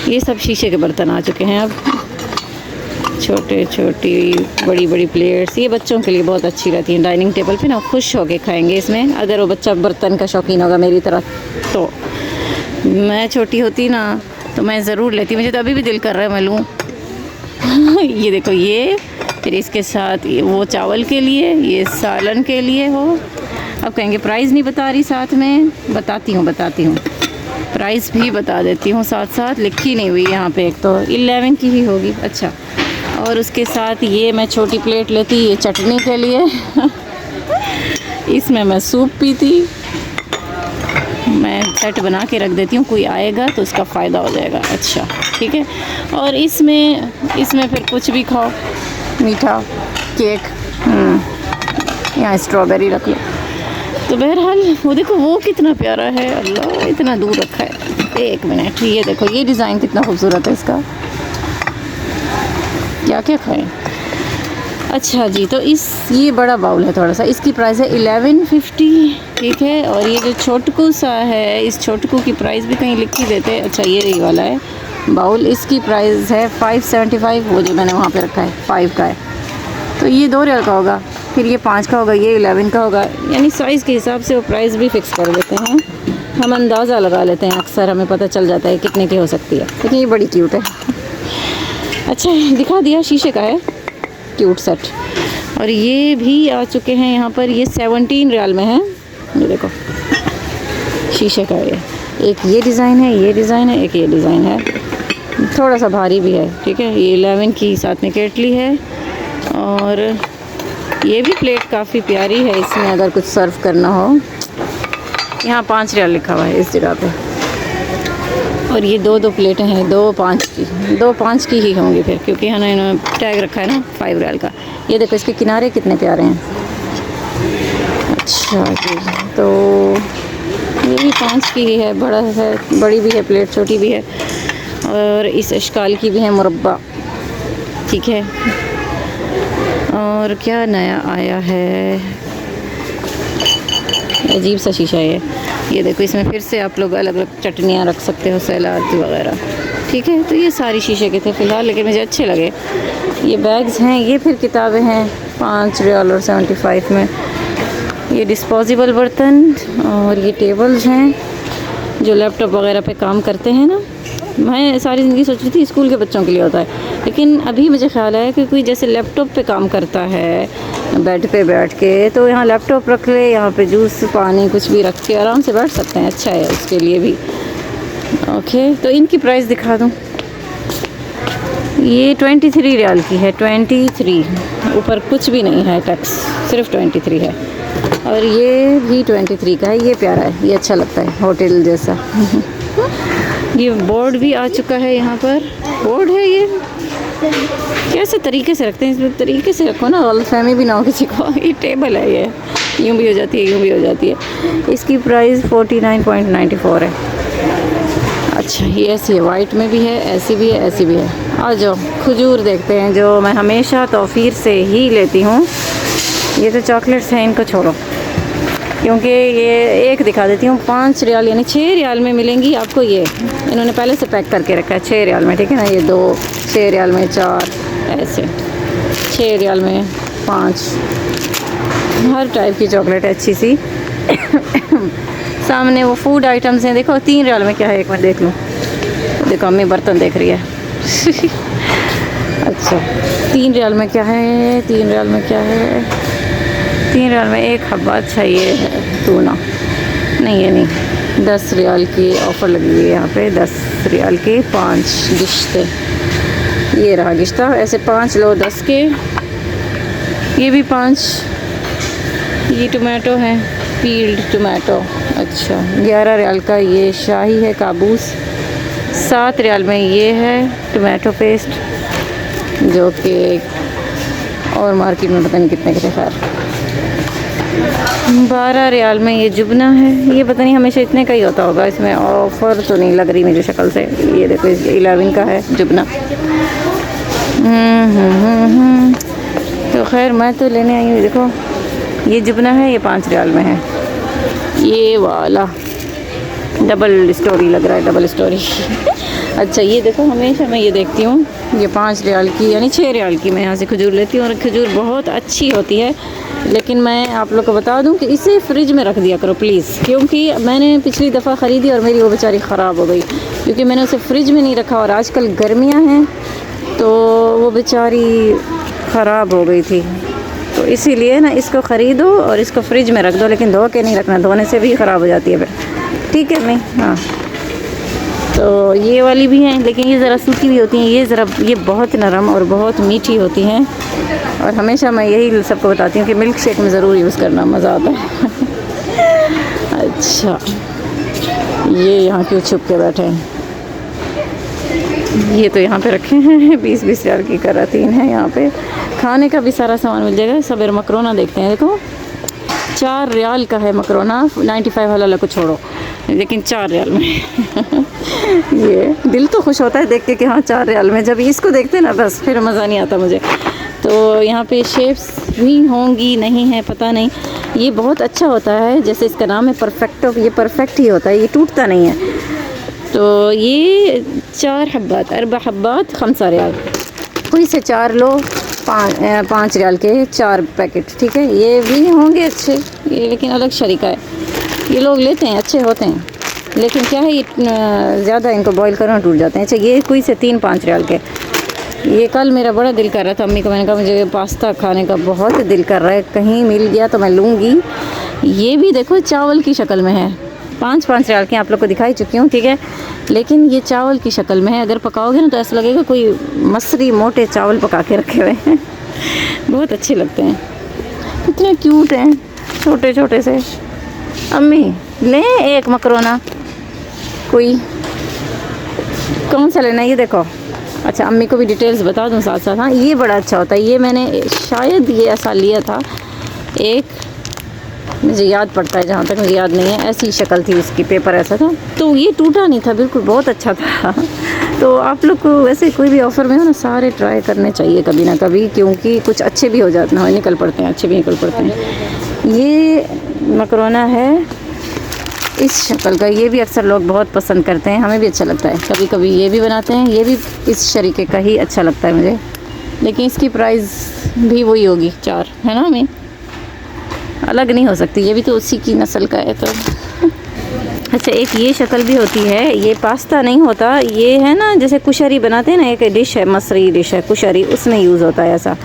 ये सब शीशे के बर्तन आ चुके हैं अब, छोटे छोटी बड़ी बड़ी प्लेट्स। ये बच्चों के लिए बहुत अच्छी रहती हैं, डाइनिंग टेबल पे ना खुश होके खाएंगे इसमें, अगर वो बच्चा बर्तन का शौकीन होगा मेरी तरह। तो मैं छोटी होती ना तो मैं ज़रूर लेती, मुझे तो अभी भी दिल कर रहा है मैं लूँ। ये देखो, ये फिर इसके साथ वो चावल के लिए, ये सालन के लिए हो। अब कहेंगे प्राइस नहीं बता रही, साथ में बताती हूँ प्राइस भी बता देती हूँ, साथ साथ लिखी नहीं हुई यहाँ पे। एक तो 11 की ही होगी। अच्छा, और उसके साथ ये मैं छोटी प्लेट लेती, ये चटनी के लिए। इसमें मैं सूप पीती। मैं सेट बना के रख देती हूँ, कोई आएगा तो उसका फ़ायदा हो जाएगा। अच्छा, ठीक है। और इसमें फिर कुछ भी खाओ, मीठा, केक, यहाँ स्ट्रॉबेरी रख लो। तो बहरहाल वो देखो, वो कितना प्यारा है, अल्लाह इतना दूर रखा है। 1 मिनट, ये देखो, ये डिज़ाइन कितना खूबसूरत है इसका। क्या क्या खाएं? अच्छा जी, तो ये बड़ा बाउल है थोड़ा सा, इसकी प्राइस है 1150, ठीक है। और ये जो छोटकू सा है, इस छोटकू की प्राइस भी कहीं लिखी देते हैं। अच्छा, ये वाला है बाउल, इसकी प्राइस है 575। वो जो मैंने वहाँ पे रखा है 5 का है, तो ये 2 रियाल का होगा। फिर ये 5 का होगा, ये 11 का होगा। यानी साइज़ के हिसाब से वो प्राइस भी फ़िक्स कर देते हैं। हम अंदाज़ा लगा लेते हैं, अक्सर हमें पता चल जाता है कितने की हो सकती है। लेकिन ये बड़ी क्यूट है। अच्छा, दिखा दिया, शीशे का है, क्यूट सेट। और ये भी आ चुके हैं यहाँ पर, ये 17 रियाल में है। ये देखो, शीशे का ये एक ये डिज़ाइन है, ये डिज़ाइन है, एक ये डिज़ाइन है, थोड़ा सा भारी भी है, ठीक है। ये 11 की साथ में केटली है। और ये भी प्लेट काफ़ी प्यारी है, इसमें अगर कुछ सर्व करना हो। यहाँ 5 रियाल लिखा हुआ है इस जगह पे। और ये 2 प्लेटें हैं, 2 5 की ही होंगी फिर, क्योंकि है ना, इन्होंने टैग रखा है ना 5 रियाल का। ये देखो, इसके किनारे कितने प्यारे हैं। अच्छा जी, तो ये भी 5 की ही है, बड़ा है, बड़ी भी है प्लेट, छोटी भी है। और इस अशकाल की भी है, मुरब्बा, ठीक है। और क्या नया आया है, अजीब सा शीशा है ये देखो, इसमें फिर से आप लोग अलग अलग चटनियाँ रख सकते हो, सलाद वगैरह, ठीक है। तो ये सारी शीशे के थे फ़िलहाल, लेकिन मुझे अच्छे लगे। ये बैग्स हैं, ये फिर किताबें हैं 5 रियाल और 75 में। ये डिस्पोजेबल बर्तन और ये टेबल्स हैं जो लैपटॉप वगैरह पे काम करते हैं ना। मैं सारी ज़िंदगी सोच रही थी स्कूल के बच्चों के लिए होता है, लेकिन अभी मुझे ख्याल है कि कोई जैसे लैपटॉप पे काम करता है बेड पे बैठ के, तो यहाँ लैपटॉप रख ले, यहाँ पे जूस पानी कुछ भी रख के आराम से बैठ सकते हैं। अच्छा है उसके लिए भी। ओके, तो इनकी प्राइस दिखा दूँ। ये 23 रियाल की है, 23, ऊपर कुछ भी नहीं है टैक्स, सिर्फ 23 है। और ये भी 23 का है, ये प्यारा है, ये अच्छा लगता है होटल जैसा। ये बोर्ड भी आ चुका है, यहाँ पर बोर्ड है। ये कैसे तरीके से रखते हैं, इसमें तरीके से रखो ना, गलतफहमी भी ना हो किसी को। ये टेबल है, ये यूँ भी हो जाती है, यूँ भी हो जाती है। इसकी प्राइस 49.94 है। अच्छा, ये ऐसी है, वाइट में भी है, ऐसी भी है, ऐसी भी है। आ जाओ खजूर देखते हैं, जो मैं हमेशा तौफीर से ही लेती हूँ। ये तो चॉकलेट्स हैं, इनको छोड़ो, क्योंकि ये एक दिखा देती हूँ। 5 रियाल यानी 6 रियाल में मिलेंगी आपको। ये इन्होंने पहले से पैक करके रखा है 6 रियाल में, ठीक है ना। ये 2, 6 रियाल में 4, ऐसे 6 रियाल में 5। हर टाइप की चॉकलेट है अच्छी सी। सामने वो फूड आइटम्स हैं, देखो 3 रियाल में क्या है, एक मिनट देख लूँ। देखो अम्मी बर्तन देख रही है। अच्छा, 3 रियाल में क्या है, 3 रियाल में क्या है, 3 रियाल में एक हब्बा। अच्छा, ये है टूना, नहीं ये नहीं, 10 रियाल की ऑफ़र लगी हुई है यहाँ पे। 10 रियाल के 5 गिश्ते। ये रहा गिश्ता, ऐसे 5 लो 10 के। ये भी 5। ये टोमेटो है, पील्ड टोमेटो। अच्छा, 11 रियाल का ये शाही है काबूस। 7 रियाल में ये है टोमेटो पेस्ट, जो कि और मार्केट में पता नहीं कितने के थे। खैर 12 रियाल में ये जुबना है। ये पता नहीं हमेशा इतने का ही होता होगा, इसमें ऑफ़र तो नहीं लग रही मुझे शक्ल से। ये देखो 11 का है जुबना। तो खैर मैं तो लेने आई हूँ। देखो ये जुबना है, ये 5 रियाल में है। ये वाला डबल स्टोरी लग रहा है, डबल स्टोरी। अच्छा, ये देखो हमेशा मैं ये देखती हूँ, ये 5 रियाल की यानी 6 रियाल की मैं यहाँ से खजूर लेती हूँ। और खजूर बहुत अच्छी होती है, लेकिन मैं आप लोग को बता दूँ कि इसे फ्रिज में रख दिया करो प्लीज़, क्योंकि मैंने पिछली दफ़ा ख़रीदी और मेरी वो बेचारी ख़राब हो गई, क्योंकि मैंने उसे फ्रिज में नहीं रखा। और आजकल गर्मियाँ हैं तो वो बेचारी ख़राब हो गई थी। तो इसीलिए ना इसको ख़रीदो और इसको फ्रिज में रख दो, लेकिन धो के नहीं रखना, धोने से भी ख़राब हो जाती है फिर, ठीक है मैं। हाँ, तो ये वाली भी हैं, लेकिन ये ज़रा सूखी भी होती हैं। ये बहुत नरम और बहुत मीठी होती हैं। और हमेशा मैं यही सबको बताती हूँ कि मिल्क शेक में ज़रूर यूज़ करना, मज़ा आता है। अच्छा, ये यहाँ क्यों छुप के बैठे हैं? ये तो यहाँ पे रखे हैं 20-20 रियाल की करातीन है। यहाँ पे खाने का भी सारा सामान मिल जाएगा। सवेर मकरोना देखते हैं, देखो 4 रियाल का है मकरोना। 95 वाला को छोड़ो, लेकिन 4 रियाल में। ये दिल तो खुश होता है देख के कि हाँ 4 रियाल में। जब इसको देखते हैं ना बस फिर मज़ा नहीं आता मुझे। तो यहाँ पे शेप्स भी होंगी, नहीं है पता नहीं। ये बहुत अच्छा होता है, जैसे इसका नाम है परफेक्टो। ये परफेक्ट ही होता है, ये टूटता नहीं है। तो ये 4 हब्बात, 4 हब्बात 5 रियाल। कोई से 4 लो, 5 रियाल के 4 पैकेट, ठीक है। ये भी होंगे अच्छे, ये लेकिन अलग शरीका है। ये लोग लेते हैं, अच्छे होते हैं, लेकिन क्या है ये ज़्यादा इनको बॉईल करो टूट जाते हैं। अच्छा, ये कोई से 3-5 रियाल के। ये कल मेरा बड़ा दिल कर रहा था अम्मी को, मैंने कहा मुझे पास्ता खाने का बहुत दिल कर रहा है, कहीं मिल गया तो मैं लूँगी। ये भी देखो चावल की शक्ल में है, 5-5 रियाल के आप लोग को दिखाई चुकी हूँ, ठीक है। लेकिन ये चावल की शक्ल में है, अगर पकाओगे ना तो ऐसा लगेगा कोई मसरी मोटे चावल पका के रखे हुए हैं। बहुत अच्छे लगते हैं, इतने क्यूट हैं, छोटे छोटे से। अम्मी लें एक मकरोना, कोई कौन सा लेना है ये देखो। अच्छा, अम्मी को भी डिटेल्स बता दूँ साथ साथ। हाँ, ये बड़ा अच्छा होता है, ये मैंने शायद ये ऐसा लिया था एक, मुझे याद पड़ता है, जहाँ तक मुझे याद नहीं है, ऐसी शक्ल थी उसकी, पेपर ऐसा था। तो ये टूटा नहीं था बिल्कुल, बहुत अच्छा था। तो आप लोग को वैसे कोई भी ऑफ़र में हो ना, सारे ट्राई करने चाहिए कभी ना कभी, क्योंकि कुछ अच्छे भी हो जाते हैं, निकल पड़ते हैं, अच्छे भी निकल पड़ते हैं। ये मकरोना है इस शक्ल का, ये भी अक्सर लोग बहुत पसंद करते हैं, हमें भी अच्छा लगता है। कभी कभी ये भी बनाते हैं, ये भी इस शरीके का ही अच्छा लगता है मुझे, लेकिन इसकी प्राइस भी वही होगी 4, है ना। हमें अलग नहीं हो सकती, ये भी तो उसी की नस्ल का है। तो अच्छा, एक ये शक्ल भी होती है, ये पास्ता नहीं होता, ये है ना जैसे कुशरी बनाते हैं ना, एक डिश है, मसरी डिश है कुशरी, उसमें यूज़ होता है ऐसा।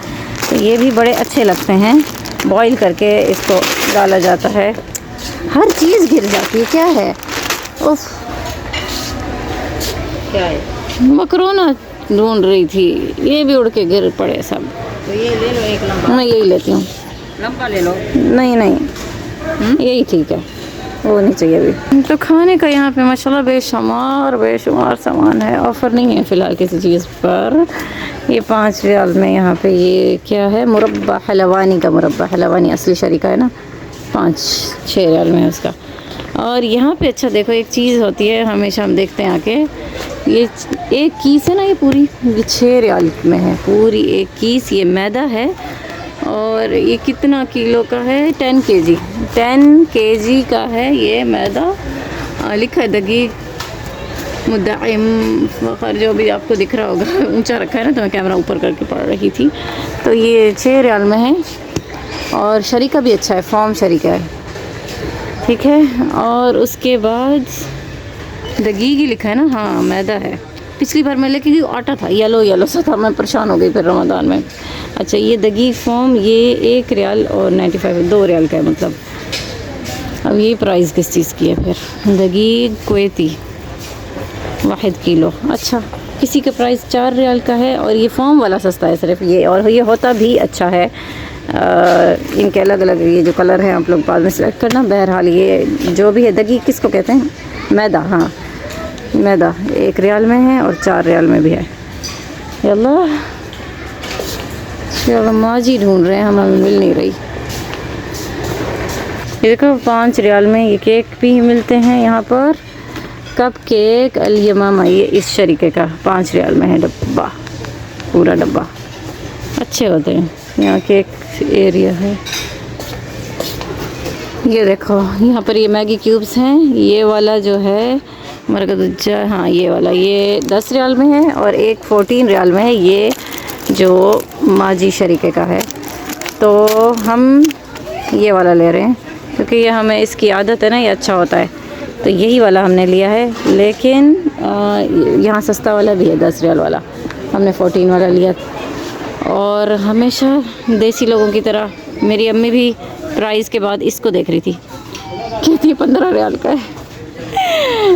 तो ये भी बड़े अच्छे लगते हैं, बॉईल करके इसको डाला जाता है। हर चीज़ गिर जाती है, क्या है? उफ, क्या है? मकरोना ढूंढ रही थी, ये भी उड़ के गिर पड़े सब। तो ये ले लो एक लंबा, मैं यही लेती हूँ। लंबा ले लो। नहीं नहीं, यही ठीक है, वो नहीं चाहिए अभी। तो खाने का यहाँ पे माशाल्लाह बेशुमार सामान है। ऑफ़र नहीं है फ़िलहाल किसी चीज़ पर। ये 5 रियाल में यहाँ पे ये क्या है, मुरब्बा हलवानी का, मुरब्बा हलवानी असली शरीका है ना, 5-6 रियाल में है उसका। और यहाँ पे अच्छा देखो, एक चीज़ होती है हमेशा हम देखते हैं आके, ये एक कीस है ना, ये पूरी ये 6 रियाल में है, पूरी एक कीस। ये मैदा है और ये कितना किलो का है, 10 kg, 10 kg का है ये मैदा। लिखा है दकीक मुद्दाइम फ़खर, जो भी आपको दिख रहा होगा, ऊंचा रखा है ना तो मैं कैमरा ऊपर करके पढ़ रही थी। तो ये 6 रियाल में है और शरीका भी अच्छा है, फॉर्म शरीका है, ठीक है। और उसके बाद दकीक ही लिखा है ना, हाँ मैदा है। पिछली बार मैं लेके गई आटा था, येलो सा था, मैं परेशान हो गई फिर रमज़ान में। अच्छा ये दकीक फॉर्म, ये 1 रियाल और 95, 2 रियाल का है मतलब। अब ये प्राइस किस चीज़ की है फिर, दकीक कुवैती 1 किलो। अच्छा किसी का प्राइस 4 रियाल का है और ये फॉर्म वाला सस्ता है सिर्फ ये, और ये होता भी अच्छा है। इनके अलग अलग ये जो कलर है आप लोग बाद में सेलेक्ट करना। बहरहाल ये जो भी है, दकीक किसको कहते हैं, मैदा, हाँ मैदा 1 रियाल में है और 4 रियाल में भी है। अल्लाह, चलो माजी ढूंढ रहे हैं, हमें मिल नहीं रही। ये देखो 5 रियाल में ये केक भी मिलते हैं यहाँ पर, कप केक अल-यमामा, ये इस शरीके का 5 रियाल में है डब्बा, पूरा डब्बा, अच्छे होते हैं। यहाँ केक एरिया है। ये देखो यहाँ पर ये मैगी क्यूब्स हैं, ये वाला जो है मरकज़ुज्जा, हाँ ये वाला, ये 10 रियाल में है और एक 14 रियाल में है, ये जो माजी शरीके का है। तो हम ये वाला ले रहे हैं क्योंकि ये हमें इसकी आदत है ना, ये अच्छा होता है, तो यही वाला हमने लिया है। लेकिन यहाँ सस्ता वाला भी है, 10 रियाल वाला, हमने 14 वाला लिया। और हमेशा देसी लोगों की तरह मेरी अम्मी भी प्राइस के बाद इसको देख रही थी, कहती है 15 रियाल का है,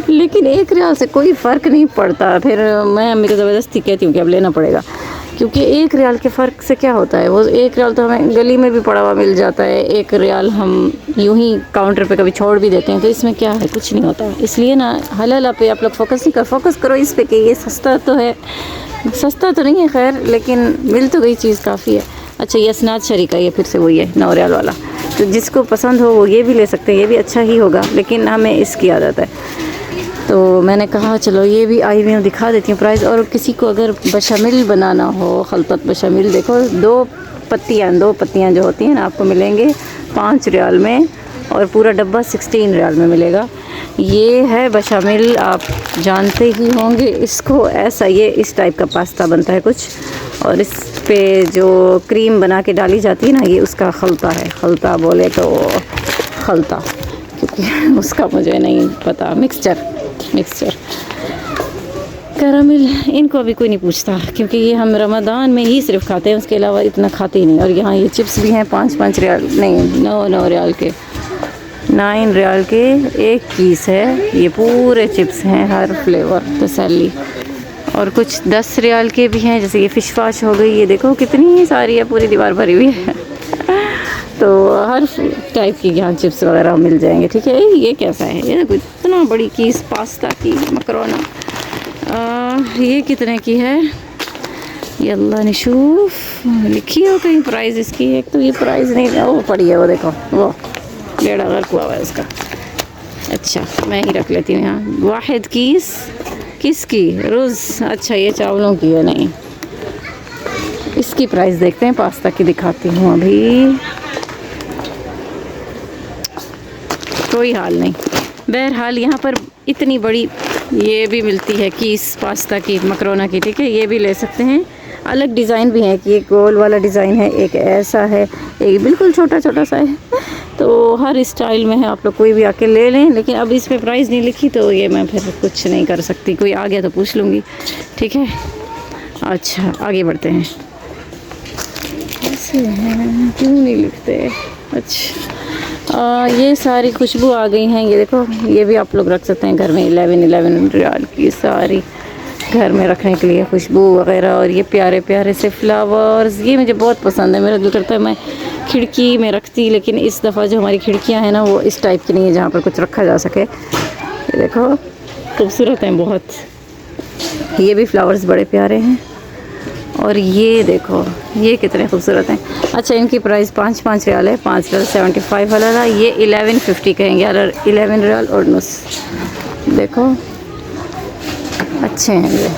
लेकिन 1 रियाल से कोई फ़र्क नहीं पड़ता। फिर मैं अम्मी को ज़बरदस्ती कहती हूँ कि अब लेना पड़ेगा, क्योंकि 1 रियाल के फ़र्क से क्या होता है, वो 1 रियाल तो हमें गली में भी पड़ा हुआ मिल जाता है, 1 रियाल हम यूं ही काउंटर पे कभी छोड़ भी देते हैं, तो इसमें क्या है, कुछ नहीं होता। इसलिए ना हलाला पे आप लोग फोकस करो इस पे कि ये सस्ता तो है, सस्ता तो नहीं है खैर, लेकिन मिल तो गई चीज़ काफ़ी है। अच्छा ये असनाद शरीका, ये फिर से वही है 9 रियाल वाला, तो जिसको पसंद हो वो ये भी ले सकते हैं, ये भी अच्छा ही होगा, लेकिन हमें इसकी आदत है। तो मैंने कहा चलो ये भी आई हुई हूँ, दिखा देती हूँ प्राइस। और किसी को अगर बशामिल बनाना हो, खलतत बशामिल, देखो 2 पत्तियाँ जो होती हैं ना, आपको मिलेंगे 5 रियाल में और पूरा डब्बा 16 रियाल में मिलेगा। ये है बशामिल, आप जानते ही होंगे इसको, ऐसा ये इस टाइप का पास्ता बनता है कुछ, और इस पे जो क्रीम बना के डाली जाती है ना, ये उसका खलता है, खलता बोले तो खलता, क्योंकि उसका मुझे नहीं पता, मिक्सचर कैरामिल, इनको अभी कोई नहीं पूछता क्योंकि ये हम रमज़ान में ही सिर्फ खाते हैं, उसके अलावा इतना खाते ही नहीं। और यहाँ ये चिप्स भी हैं 5 रियाल, नहीं 9 रियाल के, 9 रियाल के 1 पीस है। ये पूरे चिप्स हैं, हर फ्लेवर तसल्ली। और कुछ 10 रियाल के भी हैं, जैसे ये फ़िश फाश हो गई, ये देखो कितनी सारी है, पूरी दीवार भरी हुई है। तो हर टाइप की यहाँ चिप्स वगैरह मिल जाएंगे, ठीक है। ये कैसा है, ये देखो इतना बड़ी कीस पास्ता की मकरोना, ये कितने की है, ये अल्लाह निशूफ लिखी हो कहीं प्राइस इसकी, एक तो ये प्राइस नहीं, वो पड़ी है, वो देखो वो 1.5 हज़ार हुआ है उसका। अच्छा मैं ही रख लेती हूँ यहाँ, वाहिद कीस किसकी, रुज़, अच्छा ये चावलों की है, नहीं इसकी प्राइस देखते हैं, पास्ता की दिखाती हूँ अभी, कोई हाल नहीं। बहरहाल यहाँ पर इतनी बड़ी ये भी मिलती है कीस पास्ता की, मकरोना की, ठीक है, ये भी ले सकते हैं। अलग डिज़ाइन भी है कि एक गोल वाला डिज़ाइन है, एक ऐसा है, एक बिल्कुल छोटा सा है, तो हर स्टाइल में है, आप लोग कोई भी आके ले लें। लेकिन अब इस पे प्राइस नहीं लिखी तो ये मैं फिर कुछ नहीं कर सकती, कोई आ गया तो पूछ लूँगी, ठीक है। अच्छा आगे बढ़ते हैं, ऐसे हैं क्यों नहीं लिखते। अच्छा ये सारी खुशबू आ गई हैं, ये देखो, ये भी आप लोग रख सकते हैं घर में, 11 रियाल की सारी घर में रखने के लिए खुशबू वगैरह। और ये प्यारे प्यारे से फ्लावर्स, ये मुझे बहुत पसंद है। मेरा दिल करता है मैं खिड़की में रखती, लेकिन इस दफ़ा जो हमारी खिड़कियां हैं ना वो इस टाइप की नहीं है जहाँ पर कुछ रखा जा सके। ये देखो खूबसूरत हैं बहुत। ये भी फ्लावर्स बड़े प्यारे हैं। और ये देखो ये कितने खूबसूरत हैं। अच्छा, इनकी प्राइस 5 रियाल है। 5 रियाल 75 वाला था, ये 1150 कहेंगे, 11 रियाल और नुस। देखो अच्छे हैं ये।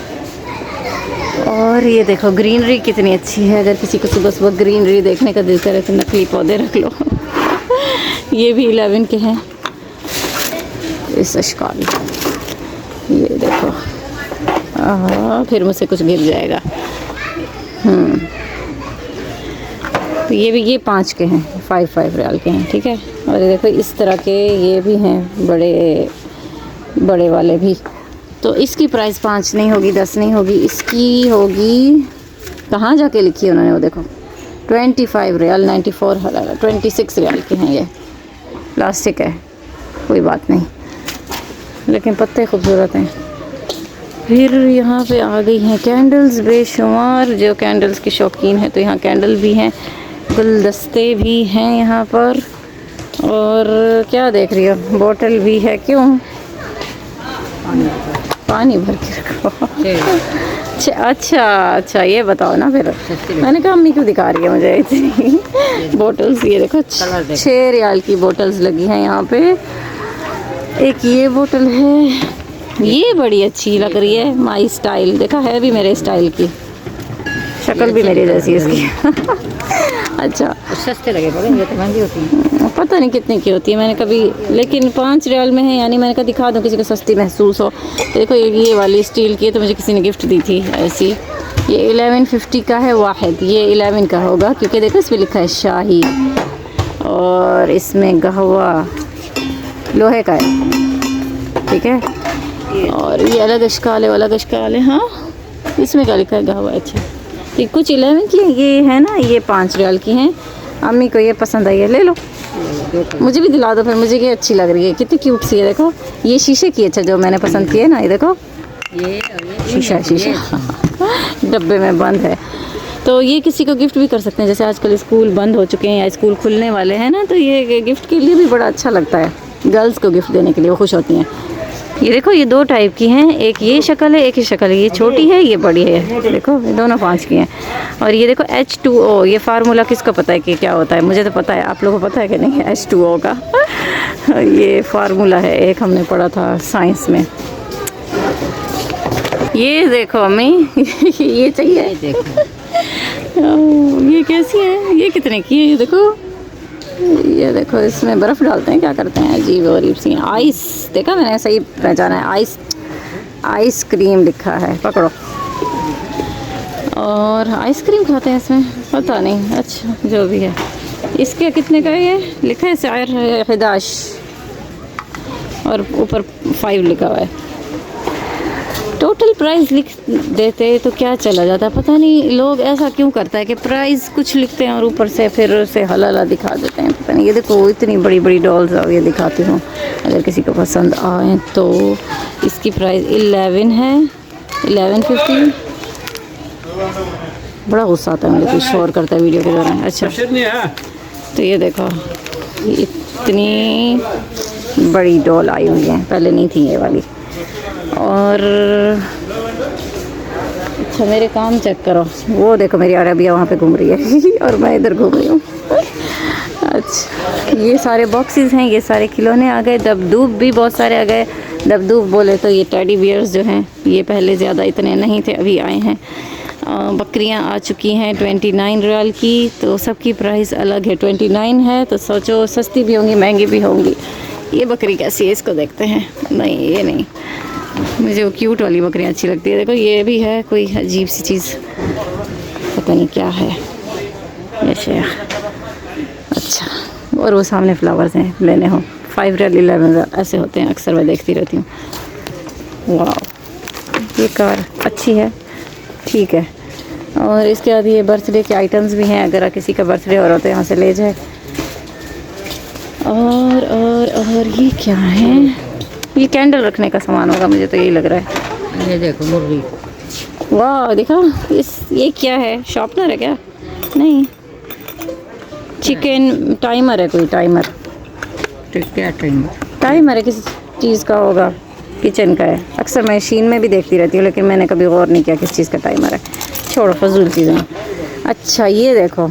और ये देखो ग्रीनरी कितनी अच्छी है। अगर किसी को सुबह सुबह ग्रीनरी देखने का दिल करे तो नकली पौधे रख लो। ये भी 11 के हैं इस अशकाल। ये देखो फिर मुझसे कुछ गिर जाएगा। तो ये 5 के हैं, 5 रियाल के हैं, ठीक है। और ये देखो इस तरह के ये भी हैं बड़े वाले भी। तो इसकी प्राइस 5 नहीं होगी, 10 नहीं होगी, इसकी होगी, कहाँ जाके लिखी है उन्होंने वो देखो 25 रियाल 94 हलाला 26 रियाल के हैं। ये प्लास्टिक है, कोई बात नहीं, लेकिन पत्ते खूबसूरत हैं। फिर यहाँ पे आ गई हैं कैंडल्स बेशुमार। जो कैंडल्स के शौकीन हैं तो यहाँ कैंडल भी हैं, गुलदस्ते भी हैं यहाँ पर। और क्या देख रही हो, बोतल भी है। क्यों? पानी भर के रखो। अच्छा ये बताओ ना फिर। मैंने कहा अम्मी क्यों दिखा रही है मुझे इतनी बोतल्स। ये देखो 6 रियाल की बोतल्स लगी हैं यहाँ पे। एक ये बोतल है, ये बड़ी अच्छी लग रही है, माई स्टाइल। देखा है भी मेरे स्टाइल की, शक्ल भी मेरी जैसी इसकी। अच्छा, सस्ते लगे पड़े, ये तो महंगी होती है। पता नहीं कितने की होती है, मैंने कभी, लेकिन 5 रियाल में है, यानी मैंने कहा दिखा दूँ किसी को सस्ती महसूस हो। देखो ये वाली स्टील की है, तो मुझे किसी ने गिफ्ट दी थी ऐसी। ये 1150 का है वाहिद, ये 11 का होगा क्योंकि देखो इसमें लिखा है शाही, और इसमें गहवा लोहे का है, ठीक है। और ये अलग अशकाल है, हाँ इसमें क्या लिखा है गहवा। अच्छा, ये कुछ 11 की ये है ना, ये 5 रियाल की हैं। अम्मी को ये पसंद आई है, ले लो, मुझे भी दिला दो फिर। मुझे ये अच्छी लग रही है, कितनी क्यूट सी है। देखो ये शीशे की, अच्छा जो मैंने पसंद की है ना, ये देखो ये शीशा डब्बे में बंद है। तो ये किसी को गिफ्ट भी कर सकते हैं, जैसे आजकल स्कूल बंद हो चुके हैं या स्कूल खुलने वाले हैं ना, तो ये गिफ्ट के लिए भी बड़ा अच्छा लगता है। गर्ल्स को गिफ्ट देने के लिए वो खुश होती हैं। ये देखो ये 2 टाइप की हैं, एक ये शक्ल है, एक ही शक्ल है। ये छोटी है, ये बड़ी है। देखो ये दोनों 5 की हैं। और ये देखो H2O, ये फार्मूला किसको पता है कि क्या होता है? मुझे तो पता है, आप लोगों को पता है कि नहीं है H2O का? ये फार्मूला है, एक हमने पढ़ा था साइंस में। ये देखो अम्मी, ये चाहिए। ये कैसी है, ये कितने की है? ये देखो इसमें बर्फ़ डालते हैं, क्या करते हैं, अजीब और अजीब सी। आइस, देखा मैंने सही पहचाना है, आइसक्रीम लिखा है, पकड़ो। और आइसक्रीम खाते हैं इसमें, पता नहीं, अच्छा जो भी है। इसके कितने का है? ये लिखा है शायर 11 और ऊपर 5 लिखा हुआ है। टोटल प्राइस लिख देते तो क्या चला जाता, पता नहीं लोग ऐसा क्यों करता है कि प्राइस कुछ लिखते हैं और ऊपर से फिर उसे हलाला दिखा देते हैं, पता नहीं। ये देखो इतनी बड़ी बड़ी डॉल्स अब ये दिखाती हूँ, अगर किसी को पसंद आए तो। इसकी प्राइस 11 है, 1150। बड़ा गुस्सा आता है मुझे, कुछ शोर करता है वीडियो के दौरान। अच्छा, तो ये देखो इतनी बड़ी डॉल आई हुई है, पहले नहीं थी ये वाली। और अच्छा मेरे काम चेक करो, वो देखो मेरी अरबिया वहाँ पे घूम रही है और मैं इधर घूम रही हूँ। अच्छा, ये सारे बॉक्सेस हैं, ये सारे खिलौने आ गए। दबदूब भी बहुत सारे आ गए। दबदूब बोले तो ये टेडी बियर्स जो हैं, ये पहले ज़्यादा इतने नहीं थे, अभी आए हैं। बकरियां आ चुकी हैं 29 रियाल की, तो सबकी प्राइस अलग है। 29 है तो सोचो सस्ती भी होंगी महंगी भी होंगी। ये बकरी कैसी है, इसको देखते हैं। नहीं ये नहीं, मुझे वो क्यूट वाली बकरियां अच्छी लगती है। देखो ये भी है कोई अजीब सी चीज़, पता नहीं क्या है ये शेख। अच्छा, और वो सामने फ्लावर्स हैं, लेने हो 5 रियाल 11 रियाल ऐसे होते हैं, अक्सर मैं देखती रहती हूँ। वाह, ये कार अच्छी है, ठीक है। और इसके बाद ये बर्थडे के आइटम्स भी हैं, अगर किसी का बर्थडे हो रहा तो यहाँ से ले जाए। और ये क्या है? ये कैंडल रखने का सामान होगा, मुझे तो यही लग रहा है। ये देखो मुर्गी। वाह देखा, ये क्या है, शॉर्पनर है क्या? नहीं, चिकन टाइमर है, कोई टाइमर। क्या टाइम? टाइमर है, किसी चीज़ का होगा, किचन का है। अक्सर मैं मशीन में भी देखती रहती हूँ, लेकिन मैंने कभी गौर नहीं किया किस चीज़ का टाइमर है। छोड़ो फजूल चीज़ें। अच्छा ये देखो,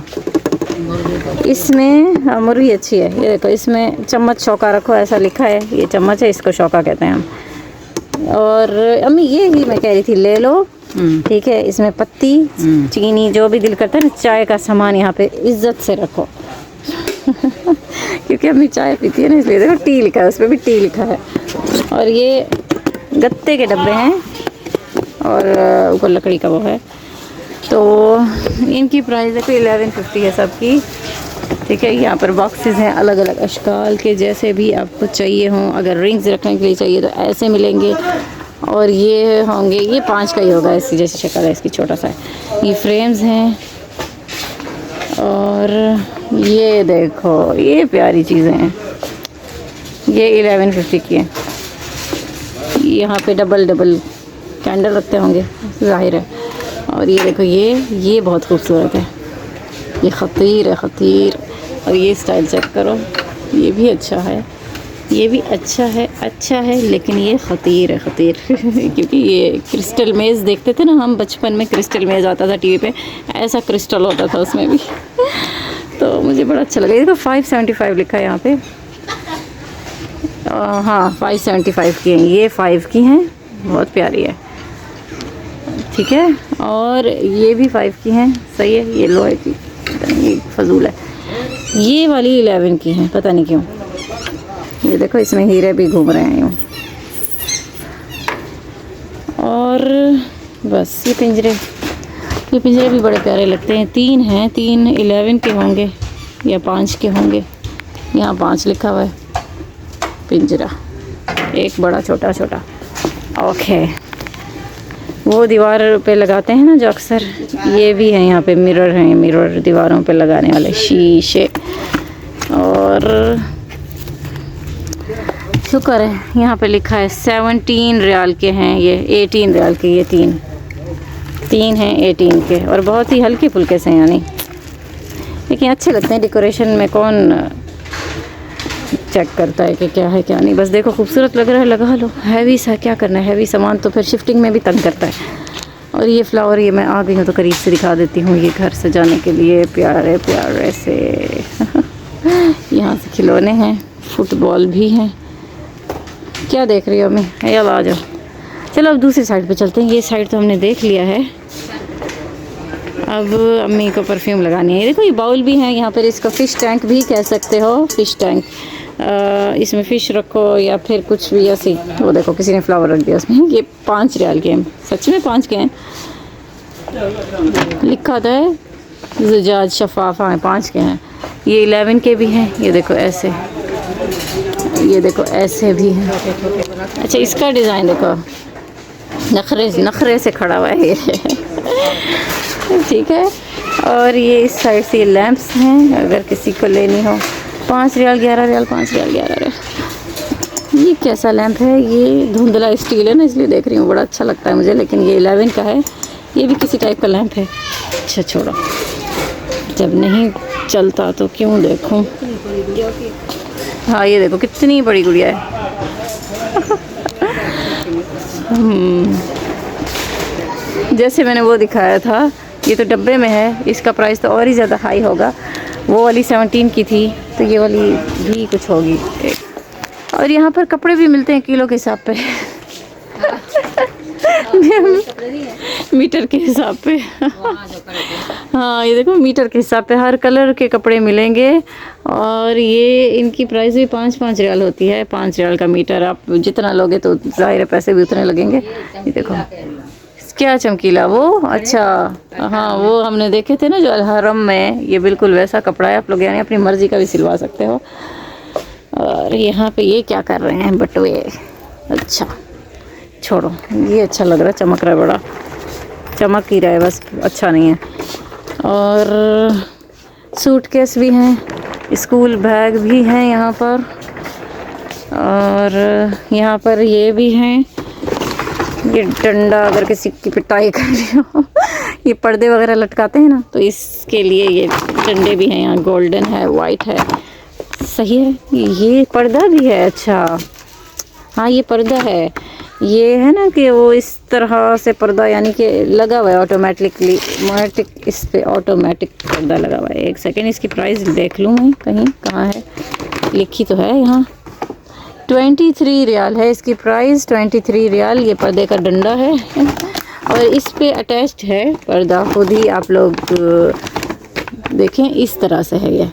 इसमें मुर्गी अच्छी है। ये देखो, इसमें चम्मच शौका रखो ऐसा लिखा है। ये चम्मच है, इसको शौका कहते हैं हम। और अम्मी ये ही मैं कह रही थी, ले लो। ठीक है, इसमें पत्ती, चीनी, जो भी दिल करता है ना, चाय का सामान यहाँ पे इज्जत से रखो। क्योंकि अम्मी चाय पीती है ना, इसलिए देखो टी लिखा है, उस पर भी टी लिखा है। और ये गत्ते के डब्बे हैं और ऊपर लकड़ी का वो है। तो इनकी प्राइस है कोई 1150 है सबकी। ठीक है, यहाँ पर बॉक्सेस हैं अलग अलग अशकाल के, जैसे भी आपको चाहिए हों। अगर रिंग्स रखने के लिए चाहिए तो ऐसे मिलेंगे, और ये होंगे, ये 5 का ही होगा, ऐसी जैसी शक्ल है इसकी, छोटा सा है। ये फ्रेम्स हैं, और ये देखो ये प्यारी चीज़ें हैं, ये 1150 की है। यहाँ पे डबल कैंडल रखते होंगे जाहिर है। और ये देखो, ये बहुत खूबसूरत है, ये ख़तीर है, ख़तीर। और ये स्टाइल चेक करो, ये भी अच्छा है, ये भी अच्छा है, लेकिन ये ख़तीर है, ख़तीर। क्योंकि ये क्रिस्टल मेज़ देखते थे ना हम बचपन में, क्रिस्टल मेज़ आता था टीवी पे, ऐसा क्रिस्टल होता था उसमें भी। तो मुझे बड़ा अच्छा लगा। देखो 575 लिखा है यहाँ पे। हाँ 575 की हैं, ये 5 की हैं, बहुत प्यारी है। ठीक है, और ये भी 5 की हैं, सही है। ये लोहे की, ये फजूल है। ये वाली 11 की हैं, पता नहीं क्यों। ये देखो, इसमें हीरे भी घूम रहे हैं यूँ। और बस ये पिंजरे भी बड़े प्यारे लगते हैं। 3 हैं, 3 11 के होंगे या 5 के होंगे। यहाँ 5 लिखा हुआ है। पिंजरा एक बड़ा छोटा। ओके, वो दीवार पे लगाते हैं ना जो अक्सर, ये भी है। यहाँ पे मिरर हैं, मिरर दीवारों पे लगाने वाले शीशे। और शुक्र है यहाँ पे लिखा है 17 रियाल के हैं, ये 18 रियाल के, ये 3 हैं 18 के, और बहुत ही हल्के फुल्के से, यानी लेकिन अच्छे लगते हैं। डेकोरेशन में कौन चेक करता है कि क्या है क्या नहीं। बस देखो खूबसूरत लग रहा है, लगा लो। हैवी सा क्या करना है, हैवी सामान तो फिर शिफ्टिंग में भी तंग करता है। और ये फ्लावर, ये मैं आ गई हूँ तो करीब से दिखा देती हूँ। ये घर सजाने के लिए प्यारे से यहाँ से खिलौने हैं, फुटबॉल भी हैं। क्या देख रही हो मैं? यार आ जाओ, चलो अब दूसरी साइड पे चलते हैं। ये साइड तो हमने देख लिया है, अब अम्मी को परफ्यूम लगानी है। देखो ये बाउल भी है यहाँ पर, इसको फ़िश टैंक भी कह सकते हो, फ़िश टैंक। इसमें फ़िश रखो या फिर कुछ भी ऐसी। वो देखो किसी ने फ्लावर रख दिया उसमें। ये 5 रियाल के हैं, सच में 5 के हैं, लिखा था है ज़ुजाज शफाफा है, 5 के हैं। ये 11 के भी हैं, ये देखो ऐसे, ये देखो ऐसे भी हैं। अच्छा इसका डिज़ाइन देखो, नखरे से खड़ा हुआ है ये। ठीक है, और ये इस साइड से ये लैंप्स हैं, अगर किसी को लेनी हो। 5 रियाल 11 रियाल, 5 रियाल 11 रियाल। ये कैसा लैंप है? ये धुंधला स्टील है ना, इसलिए देख रही हूँ, बड़ा अच्छा लगता है मुझे। लेकिन ये 11 का है, ये भी किसी टाइप का लैंप है। अच्छा छोड़ो, जब नहीं चलता तो क्यों देखूँ। हाँ ये देखो कितनी बड़ी गुड़िया है। जैसे मैंने वो दिखाया था, ये तो डब्बे में है, इसका प्राइस तो और ही ज़्यादा हाई होगा। वो वाली 17 की थी, तो ये वाली भी कुछ होगी। और यहाँ पर कपड़े भी मिलते हैं किलो के हिसाब पे। मीटर के हिसाब पे। हाँ ये देखो मीटर के हिसाब पे हर कलर के कपड़े मिलेंगे। और ये इनकी प्राइस भी 5-5 रियाल होती है। 5 रियाल का मीटर, आप जितना लोगे तो ज़ाहिर है पैसे भी उतने लगेंगे। ये देखो क्या चमकीला वो। अच्छा हाँ, वो हमने देखे थे ना जो अल हरम में, ये बिल्कुल वैसा कपड़ा है। आप लोग यानी अपनी मर्ज़ी का भी सिलवा सकते हो। और यहाँ पे ये क्या कर रहे हैं बटुए। अच्छा छोड़ो, ये अच्छा लग रहा है, चमक रहा है, बड़ा चमक ही रहा है, बस अच्छा नहीं है। और सूटकेस भी हैं, स्कूल बैग भी हैं यहाँ पर। और यहाँ पर ये भी हैं, ये डंडा अगर किसी की पिटाई कर रही हो ये पर्दे वगैरह लटकाते हैं ना, तो इसके लिए ये डंडे भी हैं। यहाँ गोल्डन है, वाइट है, सही है। ये पर्दा भी है, अच्छा हाँ ये पर्दा है। ये है ना कि वो इस तरह से पर्दा यानी कि लगा हुआ है ऑटोमेटिकली, इस पे ऑटोमेटिक पर्दा लगा हुआ है। एक सेकेंड, इसकी प्राइस देख लूँ मैं, कहीं कहाँ है, लिखी तो है यहाँ। 23 रियाल है इसकी प्राइस, 23 रियाल। ये पर्दे का डंडा है और इस पे अटैच्ड है पर्दा, खुद ही आप लोग देखें इस तरह से है। ये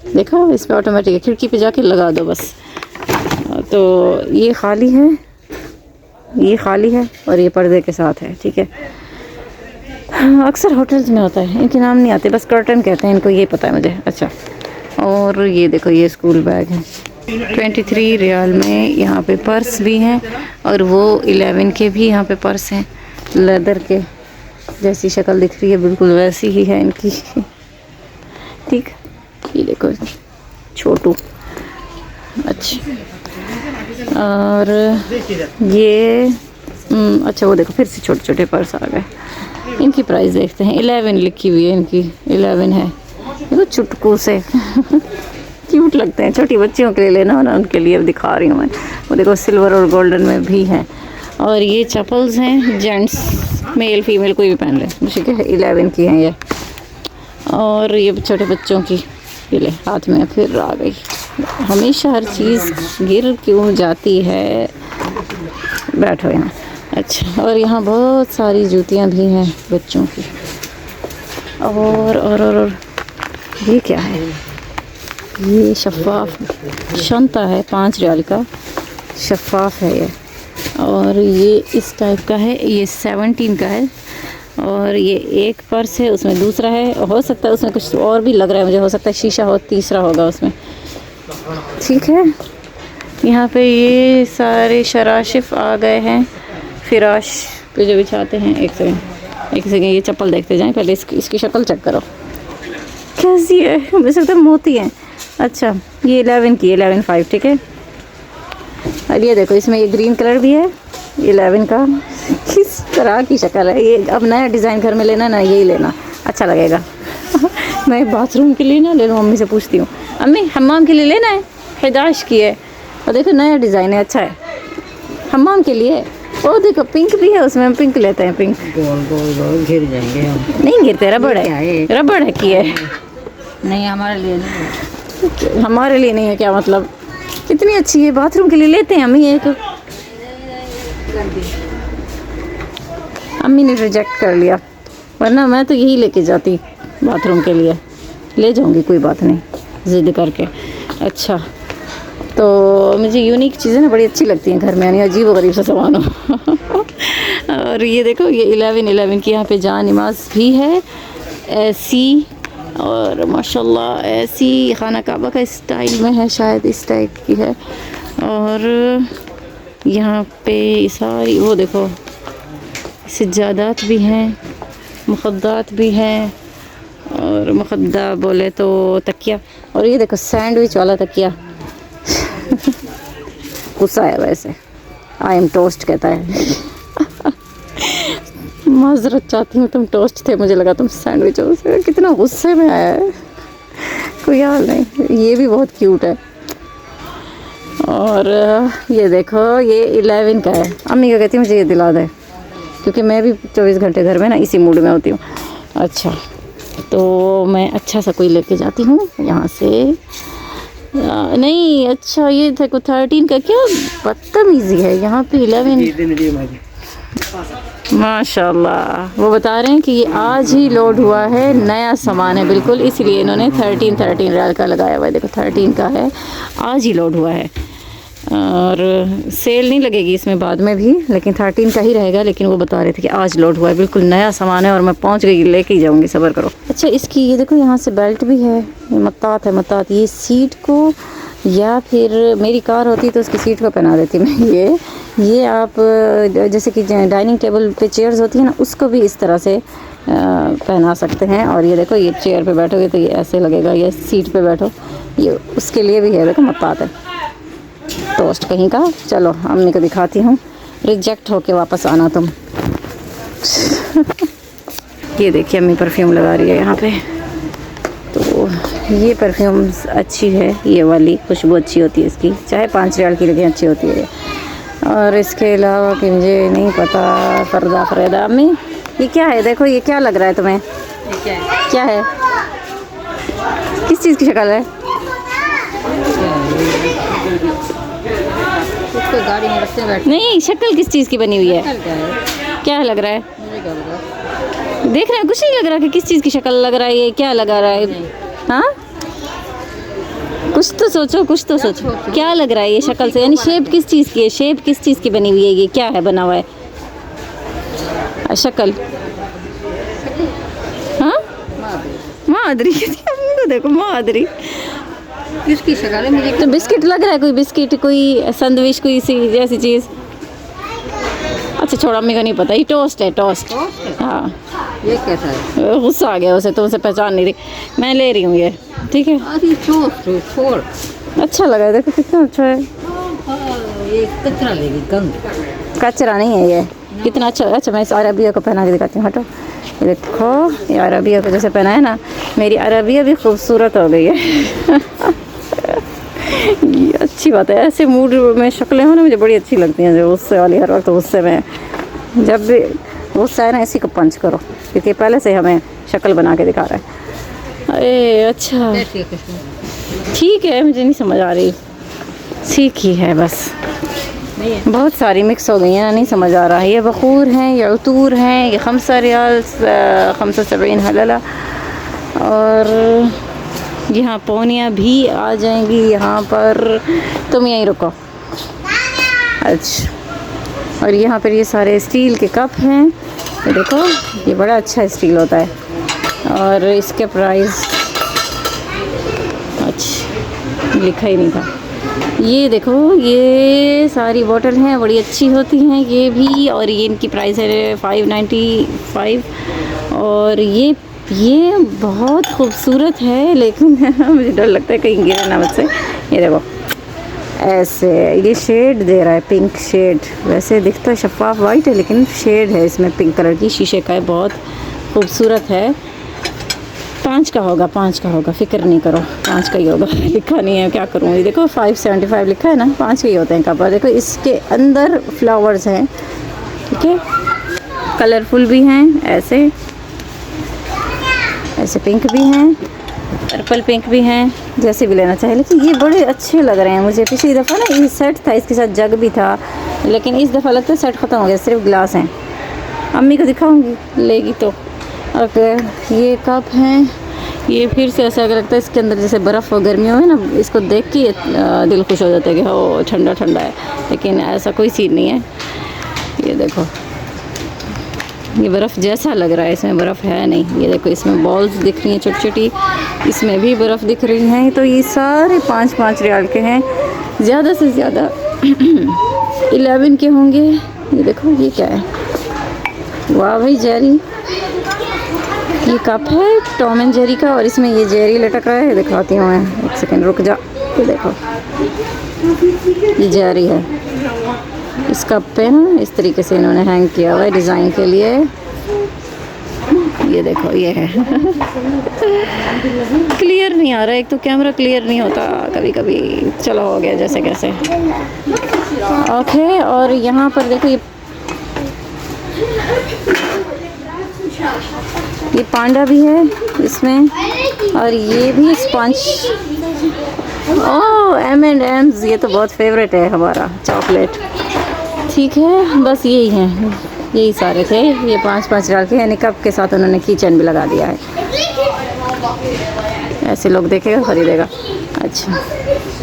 देखो इस पे ऑटोमेटिक है, खिड़की पे जाके लगा दो बस। तो ये खाली है, ये खाली है और ये पर्दे के साथ है, ठीक है। अक्सर होटल्स में होता है, इनके नाम नहीं आते, बस कर्टन कहते हैं इनको, ये पता है मुझे। अच्छा, और ये देखो ये स्कूल बैग है 23 रियाल में। यहाँ पे पर्स भी हैं और वो 11 के भी यहाँ पे पर्स हैं, लेदर के, जैसी शक्ल दिख रही है बिल्कुल वैसी ही है इनकी, ठीक। ये देखो छोटू, अच्छा। और ये अच्छा वो देखो फिर से छोटे छोटे पर्स आ गए। इनकी प्राइस देखते हैं, 11 लिखी हुई है इनकी, 11 है। देखो चुटकू से क्यूट लगते हैं, छोटी बच्चियों के लिए लेना हो ना उनके लिए दिखा रही हूँ मैं। वो देखो सिल्वर और गोल्डन में भी हैं। और ये चप्पल्स हैं, जेंट्स मेल फीमेल कोई भी पहन ले, ठीक है। 11 की हैं ये। और ये छोटे बच्चों की, ये ले हाथ में फिर आ गई। हमेशा हर चीज़ गिर क्यों जाती है, बैठो यहाँ। अच्छा, और यहाँ बहुत सारी जूतियाँ भी हैं बच्चों की। और ये क्या है, ये शफ़ाफ शंता है, 5 रियाल का शफ़ाफ है ये। और ये इस टाइप का है, ये 17 का है। और ये एक पर्स है, उसमें दूसरा है, हो सकता है उसमें कुछ और भी लग रहा है मुझे, हो सकता है शीशा हो, तीसरा होगा उसमें, ठीक है। यहाँ पे ये सारे शराशिफ आ गए हैं, फिराश पे जो बिछाते हैं। एक सेकेंड ये चप्पल देखते जाएं, पहले इसकी शक्ल चेक करो कैसी है, मुझे लगता है मोती है। अच्छा, ये 11 की, 11.5, ठीक है। और ये देखो इसमें ये ग्रीन कलर भी है, 11 का। किस तरह की शक्ल है ये, अब नया डिज़ाइन घर में लेना ना, यही लेना अच्छा लगेगा। मैं बाथरूम के लिए ना ले लूँ, मम्मी से पूछती हूँ, अम्मी हम्माम के लिए लेना है, 11 की है। और देखो नया डिज़ाइन है, अच्छा है हम्माम के लिए। वो देखो पिंक भी है उसमें, हम पिंक लेते हैं, पिंक। गोल गोल गोल घिर जाएंगे हम। नहीं गिरते, रबड़ है, रबड़ है की है। नहीं हमारे लिए नहीं, हमारे लिए नहीं है क्या मतलब, कितनी अच्छी है, बाथरूम के लिए लेते हैं अम्मी एक। अम्मी ने रिजेक्ट कर लिया, वरना मैं तो यही लेके जाती बाथरूम के लिए, ले जाऊंगी कोई बात नहीं, ज़िद करके। अच्छा, तो मुझे यूनिक चीज़ें ना बड़ी अच्छी लगती हैं घर में, यानी अजीब व गरीब सा सामान हो। और ये देखो ये 11 की यहाँ पे जान नमाज भी है, ऐसी। और माशाल्लाह ऐसी खाना काबा का स्टाइल में है, शायद इस टाइप की है। और यहाँ पे सारी वो देखो सज्जादात भी हैं, मुखद्दात भी हैं, और मुखद्दा बोले तो तकिया। और ये देखो सैंडविच वाला तकिया। गुस्सा है वैसे, आई एम टोस्ट कहता है। माजरत चाहती हूँ, तुम टोस्ट थे, मुझे लगा तुम सैंडविच हो। कितना गुस्से में आया है, कोई हाल नहीं। ये भी बहुत क्यूट है। और ये देखो ये 11 का है। अम्मी क्या कहती है, मुझे ये दिला दे, क्योंकि मैं भी 24 घंटे घर में ना इसी मूड में होती हूँ। अच्छा, तो मैं अच्छा सा कोई लेके जाती हूँ यहाँ से। नहीं अच्छा, ये देखो 13 का, क्या बदतमीजी है, यहाँ पे 11। माशाल्लाह, वो बता रहे हैं कि ये आज ही लोड हुआ है, नया सामान है बिल्कुल, इसलिए इन्होंने 13 रियाल का लगाया हुआ है। देखो 13 का है, आज ही लोड हुआ है। और सेल नहीं लगेगी इसमें बाद में भी, लेकिन 13 का ही रहेगा। लेकिन वो बता रहे थे कि आज लोड हुआ है, बिल्कुल नया सामान है और मैं पहुंच गई, लेके ही जाऊंगी, सब्र करो। अच्छा, इसकी ये देखो यहाँ से बेल्ट भी है, मत्तात है, मत्तात। ये सीट को, या फिर मेरी कार होती तो उसकी सीट को पहना देती मैं। ये आप जैसे कि डाइनिंग टेबल पे चेयर्स होती है ना, उसको भी इस तरह से पहना सकते हैं। और ये देखो ये चेयर पे बैठोगे तो ये ऐसे लगेगा, ये सीट पे बैठो, ये उसके लिए भी है। देखो मत्तात है, टोस्ट कहीं का। चलो अम्मी को दिखाती हूँ। रिजेक्ट होके वापस आना तुम। ये देखिए अम्मी परफ्यूम लगा रही है यहाँ पे। तो ये परफ्यूम अच्छी है, ये वाली खुशबू अच्छी होती है इसकी, चाहे 5 रियाल की लेकिन अच्छी होती है। और इसके अलावा कि मुझे नहीं पता। फरदा फरेदा अम्मी ये क्या है? देखो ये क्या लग रहा है तुम्हें? क्या है? किस चीज़ की शक्ल है? उसको गाड़ी में रखते बैठ। नहीं, शक्ल किस चीज़ की बनी हुई है? क्या लग रहा है? देख रहे हैं, कुछ नहीं लग रहा कि किस चीज़ की शक्ल लग रहा है, ये क्या लगा रहा है? हाँ, कुछ तो सोचो, कुछ तो सोचो, क्या लग रहा है ये शक्ल से? यानी शेप किस चीज़ की है? शेप किस चीज़ की बनी हुई है? ये क्या है बना हुआ है? शक्ल, हाँ मादरी को देखो, मादरी किसकी शक्ल है? मुझे तो बिस्किट लग रहा है, कोई बिस्किट, कोई सैंडविच, कोई सी जैसी चीज़। अच्छा छोड़ा, अम्मी को नहीं पता, ये टोस्ट है, टोस्ट। हाँ, ये कैसा है? गुस्सा आ गया उसे, तो उसे पहचान नहीं रही। मैं ले रही हूँ ये, ठीक है। अरे छोड़। अच्छा लगा है, देखो कितना अच्छा है। ये कचरा लेगी, गंद। कचरा नहीं है ये, कितना अच्छा। अच्छा मैं इस अरबिया को पहना के दिखाती हूँ, हटो। ये देखो, ये अरबिया को जैसे पहना है ना, मेरी अरबिया भी खूबसूरत हो गई है। ये अच्छी बात है, ऐसे मूड में शक्लें हो ना मुझे बड़ी अच्छी लगती हैं। जो गुस्से वाली, हर वक्त गुस्से में, जब भी गुस्सा है ना इसी को पंच करो, क्योंकि पहले से हमें शक्ल बना के दिखा रहा है। अरे अच्छा ठीक है, मुझे नहीं समझ आ रही, ठीक ही है बस। बहुत सारी मिक्स हो गई हैं, नहीं समझ आ रहा है। ये बखूर हैं, ये अतूर हैं, ये 5 रियाल 75 हलला। और यहाँ पौनियाँ भी आ जाएंगी यहाँ पर। तुम यहीं रुको। अच्छा, और यहाँ पर ये सारे स्टील के कप हैं, ये देखो, ये बड़ा अच्छा स्टील होता है। और इसके प्राइस अच्छा लिखा ही नहीं था। ये देखो, ये सारी बॉटल हैं, बड़ी अच्छी होती हैं ये भी। और ये इनकी प्राइस है 595। और ये बहुत खूबसूरत है, लेकिन मुझे डर लगता है कहीं गिरे ना मुझसे। ये देखो ऐसे, ये शेड दे रहा है, पिंक शेड। वैसे दिखता है शफाफ वाइट है, लेकिन शेड है इसमें पिंक कलर की, शीशे का है, बहुत खूबसूरत है। 5 का होगा, 5 का होगा, फिक्र नहीं करो, 5 का ही होगा। लिखा नहीं है, क्या करूँ। ये देखो 575 लिखा है ना, 5 के ही होते हैं कप। देखो इसके अंदर फ्लावर्स हैं, ठीक है, कलरफुल भी हैं, ऐसे पिंक भी हैं, पर्पल पिंक भी हैं, जैसे भी लेना चाहे। लेकिन ये बड़े अच्छे लग रहे हैं मुझे। पिछली दफ़ा ना ये सेट था, इसके साथ जग भी था, लेकिन इस दफ़ा लगता है सेट ख़त्म हो गया, सिर्फ ग्लास हैं। अम्मी को दिखाऊंगी, लेगी तो। और ये कप हैं, ये फिर से ऐसा लगता है इसके अंदर जैसे बर्फ़ और गर्मियों में ना, इसको देख के दिल खुश हो जाता है कि हो ठंडा ठंडा है, लेकिन ऐसा कोई सीन नहीं है। ये देखो, ये बर्फ़ जैसा लग रहा है, इसमें बर्फ़ है नहीं। ये देखो, इसमें बॉल्स दिख रही हैं छोटी छोटी, इसमें भी बर्फ़ दिख रही हैं। तो ये सारे 5-5 रियाल के हैं, ज़्यादा से ज़्यादा 11 के होंगे। ये देखो, ये क्या है? वाह भाई, जेरी, ये कप है टॉम एंड जेरी का, और इसमें ये जेरी लटक रहा है। दिखाती हूँ मैं, एक सेकंड रुक जा। ये देखो, ये जेरी है। इस कप पे ना इस तरीके से इन्होंने हैंग किया हुआ है डिज़ाइन के लिए। ये देखो, ये है। क्लियर नहीं आ रहा है, एक तो कैमरा क्लियर नहीं होता कभी कभी। चलो हो गया जैसे कैसे, ओके। और यहाँ पर देखो, ये पांडा भी है इसमें, और ये भी स्पंज। ओह, M&M's, ये तो बहुत फेवरेट है हमारा, चॉकलेट। ठीक है, बस यही हैं, यही सारे थे। ये 5-5 रियाल के, यानी कप के साथ उन्होंने कीचेन भी लगा दिया है। ऐसे लोग देखेगा खरीदेगा। अच्छा,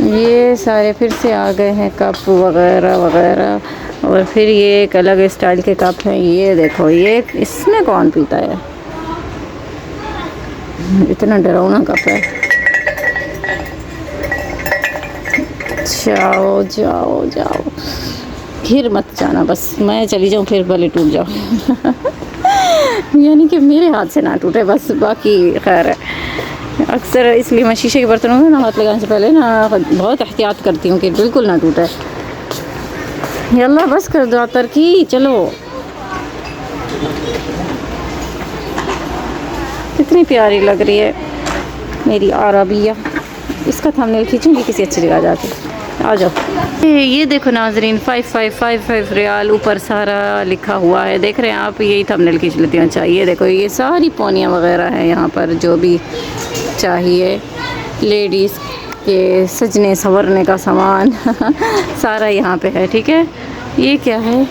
ये सारे फिर से आ गए हैं कप वगैरह वगैरह। और फिर ये एक अलग स्टाइल के कप हैं। ये देखो, ये इसमें कौन पीता है? इतना डरावना कप है। जाओ जाओ जाओ, फिर मत जाना, बस मैं चली जाऊँ फिर भले टूट जाओ। यानी कि मेरे हाथ से ना टूटे बस, बाकी खैर है। अक्सर इसलिए मैं शीशे के बर्तनों में ना हाथ लगाने से पहले ना बहुत एहतियात करती हूँ कि बिल्कुल ना टूटे। यल्ला बस कर दो तरकी, चलो। कितनी प्यारी लग रही है मेरी आरबिया। इसका थंबनेल खींचूंगी किसी अच्छी जगह जाके। आ जाओ। ये देखो नाजरीन, 5555 रियाल ऊपर सारा लिखा हुआ है, देख रहे हैं आप। यही थंबनेल खींच लेती हूँ। अच्छा ये देखो, ये सारी पोनियाँ वगैरह हैं यहाँ पर, जो भी चाहिए लेडीज़ के सजने संवरने का सामान सारा यहाँ पे है। ठीक है, ये क्या है?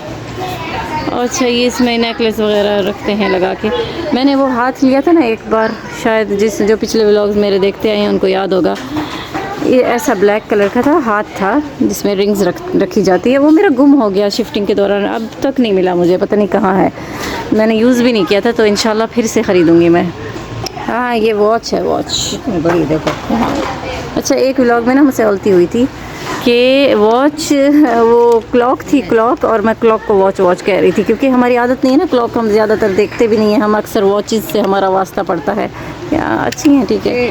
अच्छा, ये इसमें नेकलेस वगैरह रखते हैं लगा के। मैंने वो हाथ लिया था ना एक बार, शायद जो पिछले व्लॉग्स मेरे देखते आए हैं उनको याद होगा। ये ऐसा ब्लैक कलर का था, हाथ था जिसमें रिंग्स रखी जाती है। वो मेरा गुम हो गया शिफ्टिंग के दौरान, अब तक नहीं मिला मुझे, पता नहीं कहाँ है। मैंने यूज़ भी नहीं किया था, तो इंशाल्लाह फिर से ख़रीदूँगी मैं। हाँ, ये वॉच है, वॉच बड़ी देखो। हाँ, अच्छा, एक व्लॉग में ना मुझसे गलती हुई थी कि वॉच वो क्लॉक थी, क्लॉक, और मैं क्लॉक को वॉच कह रही थी, क्योंकि हमारी आदत नहीं है ना क्लॉक, हम ज़्यादातर देखते भी नहीं है, हम अक्सर वॉचेस से हमारा वास्ता पड़ता है। या अच्छी हैं, ठीक है।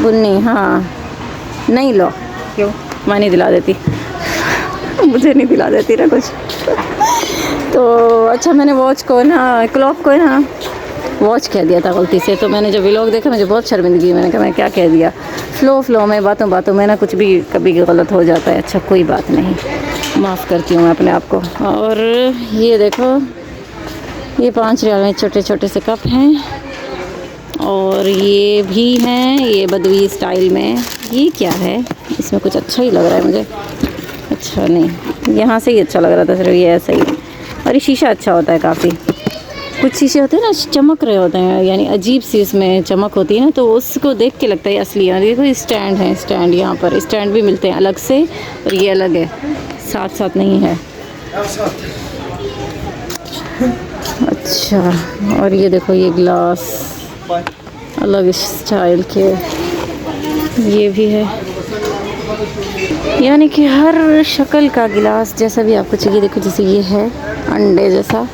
बुन्नी, हाँ, नहीं लो, क्यों? मैं नहीं दिला देती मुझे नहीं दिला देती ना कुछ तो अच्छा, मैंने वॉच को ना, क्लॉक को ना वॉच कह दिया था गलती से। तो मैंने जब व्लॉग देखा मुझे बहुत शर्मिंदगी, मैंने कहा मैं क्या कह दिया। फ़्लो में, बातों में ना कुछ भी कभी गलत हो जाता है। अच्छा, कोई बात नहीं, माफ़ करती हूँ मैं अपने आप को। और ये देखो, ये 5 रियाल में छोटे छोटे से कप हैं, और ये भी हैं, ये बदवी स्टाइल में। ये क्या है? इसमें कुछ अच्छा ही लग रहा है मुझे। अच्छा नहीं, यहाँ से ही अच्छा लग रहा था सिर्फ, ये ऐसा ही। और ये शीशा अच्छा होता है काफ़ी। कुछ शीशे होते हैं ना चमक रहे होते हैं, यानी अजीब सी इसमें चमक होती है ना, तो उसको देख के लगता है असली है। देखो स्टैंड है, स्टैंड यहाँ पर स्टैंड भी मिलते हैं अलग से, और ये अलग है, साथ नहीं है। अच्छा, और ये देखो, ये ग्लास अलग स्टाइल के ये भी है, यानी कि हर शक्ल का गिलास जैसा भी आपको चाहिए। देखो, जैसे ये है अंडे जैसा,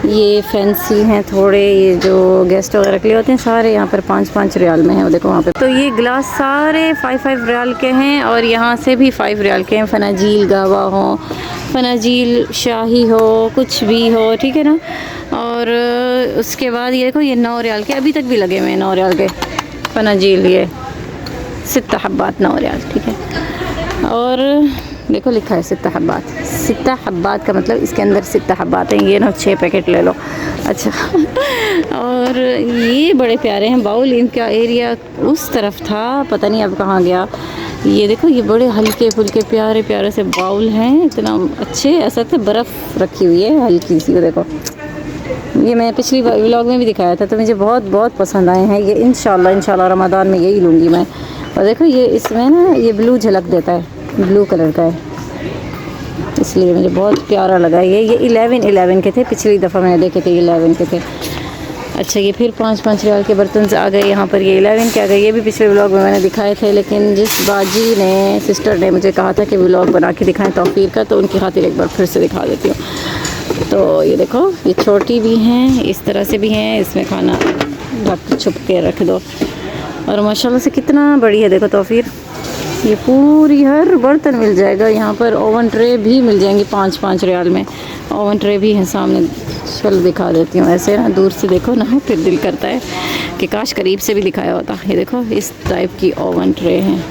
ये फैंसी हैं थोड़े, ये जो गेस्ट वगैरह के लिए होते हैं, सारे यहाँ पर 5-5 रियाल में है। वो देखो वहाँ पे, तो ये गिलास सारे 5-5 रियाल के हैं, और यहाँ से भी 5 रियाल के हैं। फनाजील गावा हो, फनाजील शाही हो, कुछ भी हो, ठीक है ना। और उसके बाद ये देखो, ये 9 रियाल के अभी तक भी लगे हुए हैं, 9 रियाल के फनाजील, ये 6 हब्बात 9 रियाल, ठीक है। और देखो लिखा है 6 हब्बात। 6 हब्बात का मतलब इसके अंदर 6 हब्बात हैं। ये ना 6 पैकेट ले लो। अच्छा और ये बड़े प्यारे हैं बाउल, इनका एरिया उस तरफ था, पता नहीं अब कहाँ गया। ये देखो, ये बड़े हल्के फुल्के प्यारे प्यारे से बाउल हैं, इतना अच्छे, ऐसा लगता है बर्फ़ रखी हुई है हल्की सी। देखो, ये मैं पिछली व्लॉग में भी दिखाया था, तो मुझे बहुत पसंद आए हैं ये। इंशाल्लाह रमज़ान में यही लूँगी मैं। और देखो, ये इसमें ना ये ब्लू झलक देता है, ब्लू कलर का है, इसलिए मुझे बहुत प्यारा लगा ये 11 के थे, पिछली दफ़ा मैंने देखे थे ये 11 के थे। अच्छा, ये फिर 5-5 रियाल के बर्तन आ गए यहाँ पर, ये 11 के आ गए। ये भी पिछले व्लॉग में मैंने दिखाए थे, लेकिन जिस बाजी ने, सिस्टर ने मुझे कहा था कि व्लॉग बना के दिखाएं तौफीर का, तो उनकी खातिर एक बार फिर से दिखा देती हूँ। तो ये देखो, ये छोटी भी हैं, इस तरह से भी हैं, इसमें खाना ढक छुप के रख दो। और माशाल्लाह से कितना बड़ी है, देखो तौफीर, ये पूरी हर बर्तन मिल जाएगा यहाँ पर। ओवन ट्रे भी मिल जाएंगी 5-5 रियाल में, ओवन ट्रे भी हैं सामने। चल दिखा देती हूँ, ऐसे ना दूर से देखो ना, फिर दिल करता है कि काश करीब से भी दिखाया होता। ये देखो, इस टाइप की ओवन ट्रे हैं,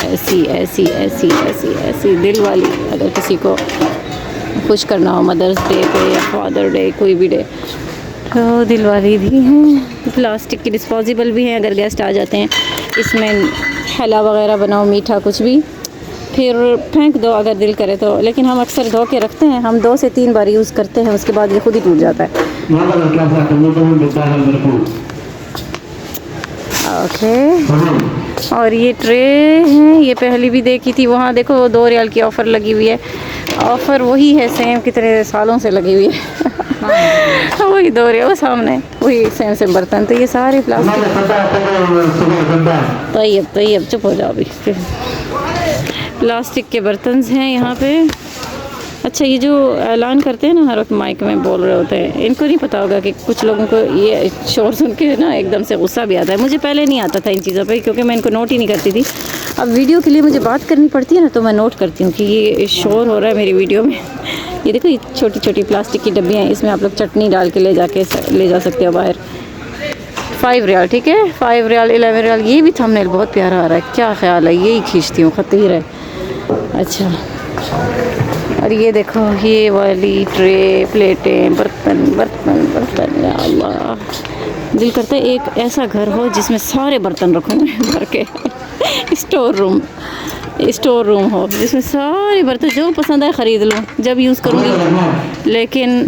ऐसी दिल वाली। अगर किसी को खुश करना हो मदर्स डे पे या फादर डे, कोई भी डे, तो दिल वाली भी हैं। प्लास्टिक की डिस्पोजेबल भी हैं, अगर गेस्ट आ जाते हैं इसमें हलवा वगैरह बनाओ, मीठा कुछ भी, फिर फेंक दो अगर दिल करे तो। लेकिन हम अक्सर धो के रखते हैं, हम 2 से 3 बार यूज़ करते हैं, उसके बाद ये खुद ही टूट जाता है। ओके, और ये ट्रे हैं, ये पहले भी देखी थी वहाँ, देखो 2 रियाल की ऑफ़र लगी हुई है। ऑफ़र वही है सेम, कितने सालों से लगी हुई है वही 2 रियाल, वो सामने वही सेम बर्तन। तो ये सारे प्लास्टिक। तैयब चुप हो जाओ अभी। प्लास्टिक के बर्तन हैं यहाँ पे। अच्छा, ये जो ऐलान करते हैं ना हर वक्त माइक में बोल रहे होते हैं, इनको नहीं पता होगा कि कुछ लोगों को ये शोर सुन के ना एकदम से गुस्सा भी आता है। मुझे पहले नहीं आता था इन चीज़ों पे, क्योंकि मैं इनको नोट ही नहीं करती थी। अब वीडियो के लिए मुझे बात करनी पड़ती है ना, तो मैं नोट करती हूँ कि ये शोर हो रहा है मेरी वीडियो में। ये देखो, ये छोटी छोटी प्लास्टिक की डब्बियाँ हैं, इसमें आप लोग चटनी डाल के ले जा सकते हो बाहर। 5 रियाल, ठीक है, 5 रियाल, 11 रियाल। ये भी थंबनेल बहुत प्यारा आ रहा है, क्या ख्याल है? यही खींचती हूँ, खतीर है। अच्छा, और ये देखो, ये वाली ट्रे, प्लेटें, बर्तन बर्तन बर्तन, या अल्लाह, दिल करता है एक ऐसा घर हो जिसमें सारे बर्तन रखूँ भर के। स्टोर रूम हो जिसमें सारे बर्तन जो पसंद है ख़रीद लूँ, जब यूज़ करूँगी। लेकिन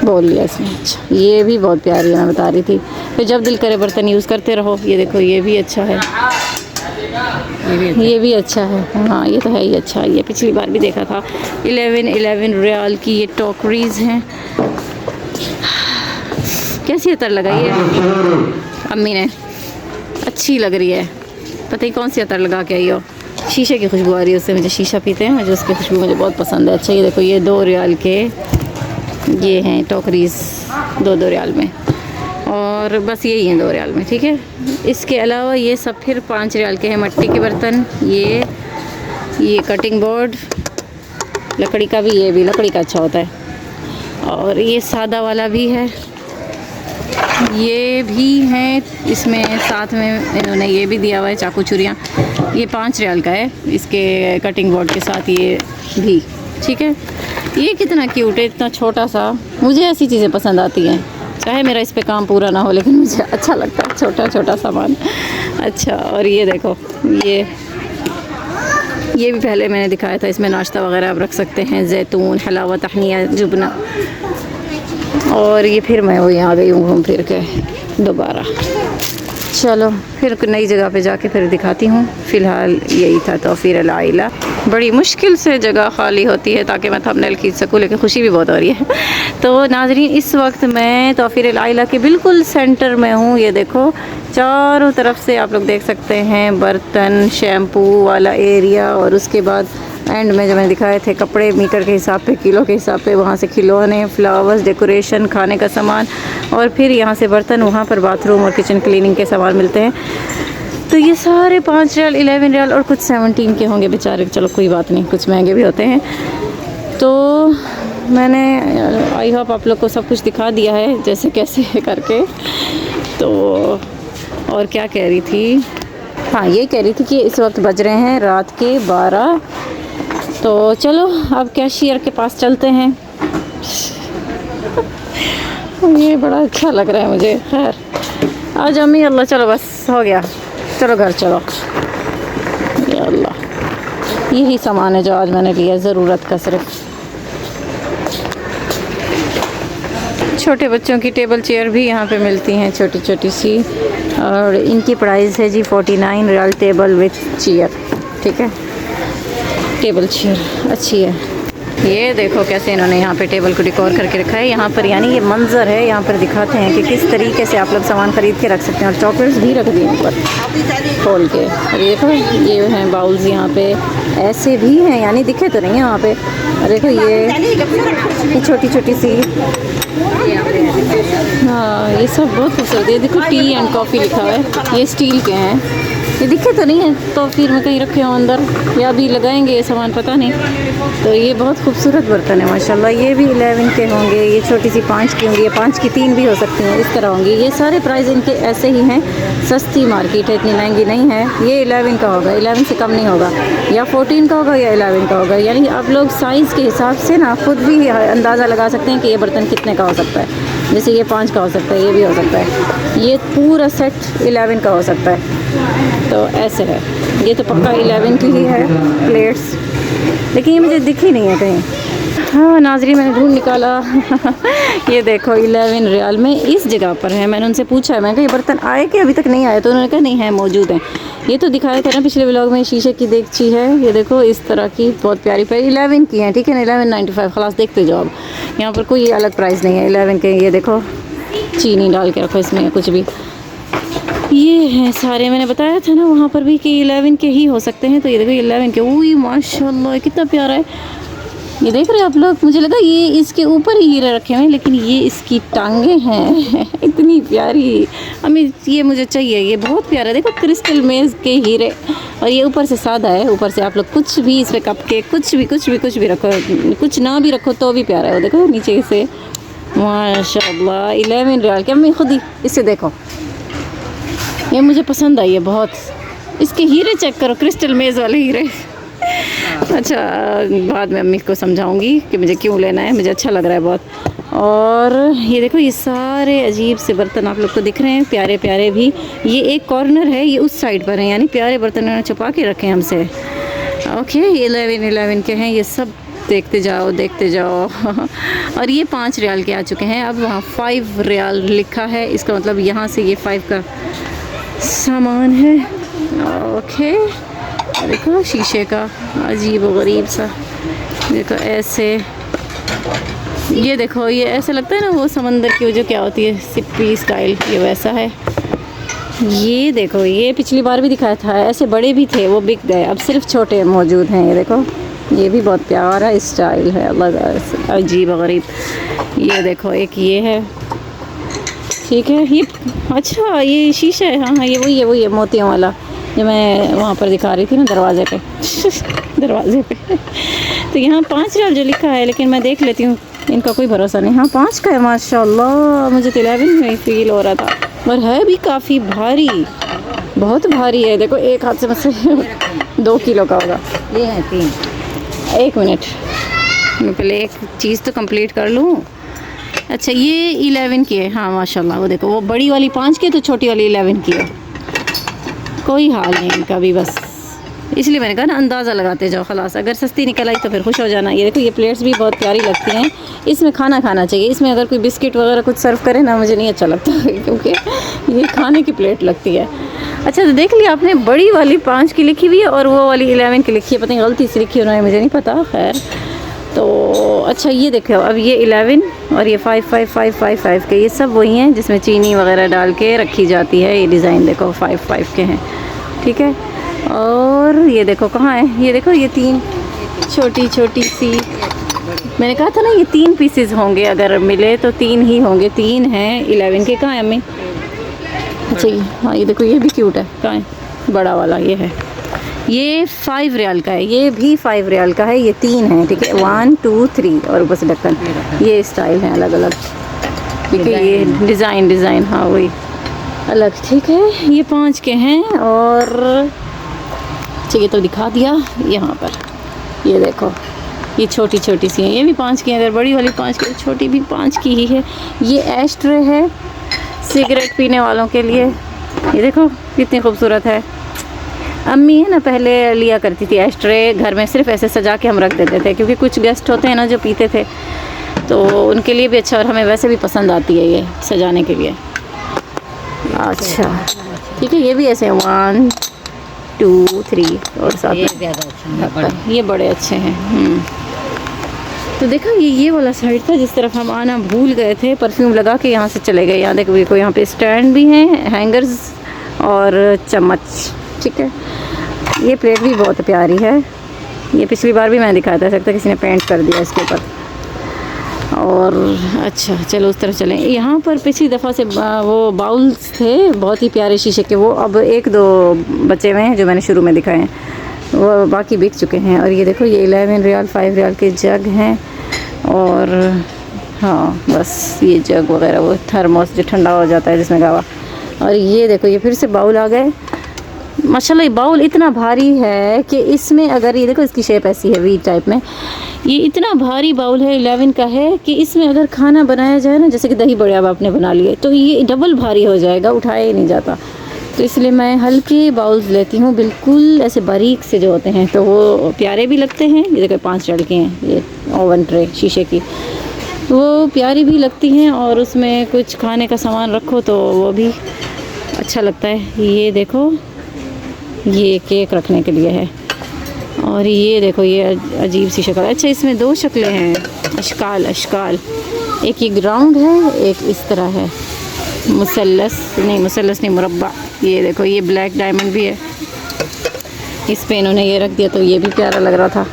बोल लिया इसमें। अच्छा, ये भी बहुत प्यारी है, मैं बता रही थी। फिर जब दिल करे बर्तन यूज़ करते रहो। ये देखो, ये भी अच्छा है, ये भी अच्छा है। हाँ, ये तो है ही अच्छा। ये पिछली बार भी देखा था। 11 रियाल की ये टोकरीज़ हैं। कैसी अतर लगाई है अम्मी ने? अच्छी लग रही है। पता ही कौन सी अतर लगा के आई हो। शीशे की खुशबू आ रही है उससे। मुझे शीशा पीते हैं, मुझे उसकी खुशबू मुझे बहुत पसंद है। अच्छा, ये देखो, ये 2 रियाल के ये हैं टोकरीज़, 2 रियाल में, और बस यही हैं 2 रियाल में, ठीक है। इसके अलावा ये सब फिर 5 रियाल के हैं। मिट्टी के बर्तन, ये कटिंग बोर्ड, लकड़ी का भी, ये भी लकड़ी का अच्छा होता है। और ये सादा वाला भी है, ये भी है। इसमें साथ में इन्होंने ये भी दिया हुआ है, चाकू छुरियाँ। ये 5 रियाल का है, इसके कटिंग बोर्ड के साथ ये भी, ठीक है। ये कितना क्यूट है, इतना छोटा सा। मुझे ऐसी चीज़ें पसंद आती हैं, चाहे मेरा इस पे काम पूरा ना हो, लेकिन मुझे अच्छा लगता है छोटा छोटा सामान। अच्छा, और ये देखो, ये भी पहले मैंने दिखाया था। इसमें नाश्ता वगैरह आप रख सकते हैं, जैतून, हलावा, तहनिया, जुबना। और ये फिर मैं वही आ गई हूँ घूम फिर के दोबारा। चलो फिर नई जगह पे जाके फिर दिखाती हूँ। फ़िलहाल यही था तौफ़ीर अल आइला। बड़ी मुश्किल से जगह खाली होती है ताकि मैं थंबनेल खींच सकूँ, लेकिन खुशी भी बहुत हो रही है। तो नाज़रीन, इस वक्त मैं तौफ़ीर अल आइला के बिल्कुल सेंटर में हूँ। ये देखो, चारों तरफ से आप लोग देख सकते हैं बर्तन, शैम्पू वाला एरिया, और उसके बाद एंड में जो मैंने दिखाए थे कपड़े मीटर के हिसाब पे, किलो के हिसाब पे, वहाँ से खिलौने, फ्लावर्स, डेकोरेशन, खाने का सामान, और फिर यहाँ से बर्तन, वहाँ पर बाथरूम और किचन क्लीनिंग के सामान मिलते हैं। तो ये सारे 5 रियाल, 11 रियाल और कुछ 17 के होंगे बेचारे। चलो कोई बात नहीं, कुछ महंगे भी होते हैं। तो मैंने आई होप आप लोग को सब कुछ दिखा दिया है जैसे कैसे करके। तो और क्या कह रही थी? हाँ, ये कह रही थी कि इस वक्त बज रहे हैं रात के 12। तो चलो अब कैशियर के पास चलते हैं। ये बड़ा अच्छा लग रहा है मुझे। खैर, आज अम्मी, अल्लाह, चलो बस हो गया, चलो घर चलो। या अल्लाह, यही सामान है जो आज मैंने लिया, ज़रूरत का सिर्फ। छोटे बच्चों की टेबल चेयर भी यहाँ पे मिलती हैं, छोटी छोटी सी, और इनकी प्राइस है जी 49 रियाल टेबल विथ चेयर, ठीक है। टेबल चेयर अच्छी है। ये देखो कैसे इन्होंने यहाँ पे टेबल को डेकोर करके रखा है। यहाँ पर यानी ये मंजर है, यहाँ पर दिखाते हैं कि किस तरीके से आप लोग सामान ख़रीद के रख सकते हैं। और चॉकलेट्स भी रख दिए ऊपर खोल के। और ये देखो, ये हैं बाउल्स, यहाँ पे ऐसे भी हैं, यानी दिखे तो नहीं है वहाँ पे। और देखो ये छोटी छोटी सी, हाँ, ये सब बहुत खूबसूरत है। देखो, टी एंड कॉफ़ी लिखा हुआ है। ये स्टील के हैं, ये दिखे तो नहीं है, तो फिर में कहीं रखे हो अंदर, या अभी लगाएंगे ये सामान, पता नहीं। तो ये बहुत खूबसूरत बर्तन है माशाल्लाह। ये भी 11 के होंगे। ये छोटी सी 5 की होंगी, ये 5 की 3 भी हो सकती हैं, इस तरह होंगी। ये सारे प्राइस इनके ऐसे ही हैं, सस्ती मार्केट है, इतनी महंगी नहीं है। ये 11 का होगा, 11 से कम नहीं होगा, या 14 का होगा या 11 का होगा। यानी आप लोग साइज़ के हिसाब से ना खुद भी अंदाज़ा लगा सकते हैं कि ये बर्तन कितने का हो सकता है। जैसे ये 5 का हो सकता है, ये भी हो सकता है, ये पूरा सेट 11 का हो सकता है। तो ऐसे है, ये तो पक्का 11 की ही है प्लेट्स, लेकिन ये मुझे दिखी नहीं है कहीं। हाँ नाज़रीन, मैंने ढूंढ निकाला। ये देखो 11 रियाल में इस जगह पर है। मैंने उनसे पूछा, मैं कहा ये बर्तन आए कि अभी तक नहीं आए? तो उन्होंने कहा नहीं है, मौजूद हैं। ये तो दिखाया था ना पिछले व्लॉग में, शीशे की देगची है। ये देखो इस तरह की, बहुत प्यारी प्यारी, 11 की हैं, ठीक है ना, 11.95 खलास। देखते जाओ, अब यहाँ पर कोई अलग प्राइस नहीं है, 11 के। ये देखो, चीनी डाल के रखो इसमें, कुछ भी। ये हैं सारे, मैंने बताया था ना वहाँ पर भी कि 11 के ही हो सकते हैं। तो ये देखो 11 के, ओह माशाल्लाह कितना प्यारा है। ये देख रहे हो आप लोग, मुझे लगा ये इसके ऊपर ही हीरे रखे हुए हैं, लेकिन ये इसकी टांगे हैं। इतनी प्यारी। अम्मी ये मुझे चाहिए, ये बहुत प्यारा है। देखो क्रिस्टल मेज के हीरे, और ये ऊपर से सादा है। ऊपर से आप लोग कुछ भी इसमें कप के कुछ भी रखो, कुछ ना भी रखो तो भी प्यारा है। वो देखो नीचे से माशाल्लाह 11 रियाल के। अम्मी खुद ही इसे देखो, ये मुझे पसंद आई है बहुत। इसके हीरे चेक करो, क्रिस्टल मेज़ वाले हीरे। अच्छा बाद में अम्मी को समझाऊंगी कि मुझे क्यों लेना है, मुझे अच्छा लग रहा है बहुत। और ये देखो ये सारे अजीब से बर्तन आप लोग को दिख रहे हैं, प्यारे प्यारे भी। ये एक कॉर्नर है, ये उस साइड पर है, यानी प्यारे बर्तन उन्होंने छुपा के रखे हैं हमसे। ओके, 11 के हैं ये सब। देखते जाओ। और ये 5 रियाल के आ चुके हैं। अब वहाँ 5 रियाल लिखा है, इसका मतलब यहाँ से ये 5 का सामान है। ओके, देखो शीशे का अजीब व गरीब सा, देखो ऐसे। ये देखो ये ऐसा लगता है ना वो समंदर की, वो जो क्या होती है सिप्पी स्टाइल, ये वैसा है। ये देखो ये पिछली बार भी दिखाया था, ऐसे बड़े भी थे, वो बिक गए, अब सिर्फ छोटे मौजूद हैं। ये देखो ये भी बहुत प्यारा स्टाइल है, अलग अजीब व गरीब। ये देखो एक ये है, ठीक है। ये अच्छा ये शीशा है, हाँ ये वही है मोतियों वाला, जो मैं वहाँ पर दिखा रही थी ना दरवाजे पे। दरवाजे पे तो यहाँ 5 रियाल जो लिखा है, लेकिन मैं देख लेती हूँ, इनका कोई भरोसा नहीं। हाँ 5 का है माशाल्लाह, मुझे तो 11 में फील हो रहा था, पर है भी काफ़ी भारी, बहुत भारी है। देखो एक हाथ से मुझसे 2 किलो का होगा। ये है 3। 1 मिनट, मैं पहले एक चीज़ तो कंप्लीट कर लूँ। अच्छा ये 11 की है, हाँ माशाल्लाह। वो देखो वो बड़ी वाली 5 की है, तो छोटी वाली 11 की है। कोई हाल नहीं इनका भी, बस इसलिए मैंने कहा ना अंदाज़ा लगाते जाओ खलास। अगर सस्ती निकल आई तो फिर खुश हो जाना। ये देखो ये प्लेट्स भी बहुत प्यारी लगती हैं, इसमें खाना खाना चाहिए। इसमें अगर कोई बिस्किट वगैरह कुछ सर्व करे ना, मुझे नहीं अच्छा लगता, क्योंकि ये खाने की प्लेट लगती है। अच्छा तो देख लिया आपने, बड़ी वाली 5 की लिखी हुई है और वो वाली 11 की लिखी है, पता नहीं गलती से लिखी उन्होंने, मुझे नहीं पता। खैर तो अच्छा ये देखो, अब ये 11 और ये 5 के, ये सब वही हैं जिसमें चीनी वगैरह डाल के रखी जाती है। ये डिज़ाइन देखो 5 के हैं, ठीक है। और ये देखो कहाँ है, ये देखो ये 3 छोटी सी, मैंने कहा था ना ये 3 पीसेस होंगे, अगर मिले तो 3 ही होंगे। 3 हैं 11 के। कहाँ है अम्मी? अच्छा हाँ ये देखो ये भी क्यूट है, कहाँ है? बड़ा वाला ये है, ये 5 रियाल का है, ये भी 5 रियाल का है। ये 3 है, ठीक है, 1 2 3, और ऊपर से ढक्कन। ये स्टाइल है अलग अलग, ठीक है। ये डिज़ाइन हाँ वही अलग, ठीक है। ये 5 के हैं। और चाहिए तो दिखा दिया यहाँ पर। ये देखो ये छोटी सी हैं, ये भी 5 की हैं। अगर बड़ी वाली 5 की, छोटी भी 5 की ही है। ये एश ट्रे है सिगरेट पीने वालों के लिए। ये देखो कितनी खूबसूरत है। अम्मी है ना पहले लिया करती थी एश ट्रे, घर में सिर्फ ऐसे सजा के हम रख देते थे, क्योंकि कुछ गेस्ट होते हैं ना जो पीते थे, तो उनके लिए भी अच्छा, और हमें वैसे भी पसंद आती है ये सजाने के लिए। अच्छा ठीक है, ये भी ऐसे 1 2 3 और साथ ये ज़्यादा अच्छा है, ये बड़े अच्छे हैं। तो देखा ये वाला साइड था जिस तरफ हम आना भूल गए थे। परफ्यूम लगा के यहाँ से चले गए। यहाँ देखो यहाँ पे स्टैंड भी हैं, हैंगर्स और चम्मच, ठीक है। ये प्लेट भी बहुत प्यारी है, ये पिछली बार भी मैंने दिखाया था, सकता किसी ने पेंट कर दिया इसके ऊपर। और अच्छा चलो उस तरफ चलें। यहाँ पर पिछली दफ़ा से वो बाउल्स थे बहुत ही प्यारे शीशे के, वो अब 1-2 बचे हुए हैं जो मैंने शुरू में दिखाए हैं, वो बाकी बिक चुके हैं। और ये देखो ये 11 रियाल 5 रियाल के जग हैं। और हाँ बस ये जग वगैरह, वो थर्मोस जो ठंडा हो जाता है जिसमें गावा। और ये देखो ये फिर से बाउल आ गए माशाल्लाह। ये बाउल इतना भारी है कि इसमें अगर ये देखो इसकी शेप ऐसी है वी टाइप में, ये इतना भारी बाउल है 11 का है कि इसमें अगर खाना बनाया जाए ना, जैसे कि दही बड़े अब आपने बना लिए, तो ये डबल भारी हो जाएगा, उठाया ही नहीं जाता। तो इसलिए मैं हल्के बाउल्स लेती हूँ, बिल्कुल ऐसे बारीक से जो होते हैं, तो वो प्यारे भी लगते हैं। ये देखो 5 रियाल के हैं, ये ओवन ट्रे शीशे की, वो प्यारी भी लगती हैं, और उसमें कुछ खाने का सामान रखो तो वो भी अच्छा लगता है। ये देखो ये केक रखने के लिए है। और ये देखो ये अजीब सी शक्ल। अच्छा इसमें 2 शक्लें हैं, अशकाल, एक ये ग्राउंड है, एक इस तरह है, मुसल्लस नहीं मुरब्बा। ये देखो ये ब्लैक डायमंड भी है, इस पे इन्होंने ये रख दिया तो ये भी प्यारा लग रहा था।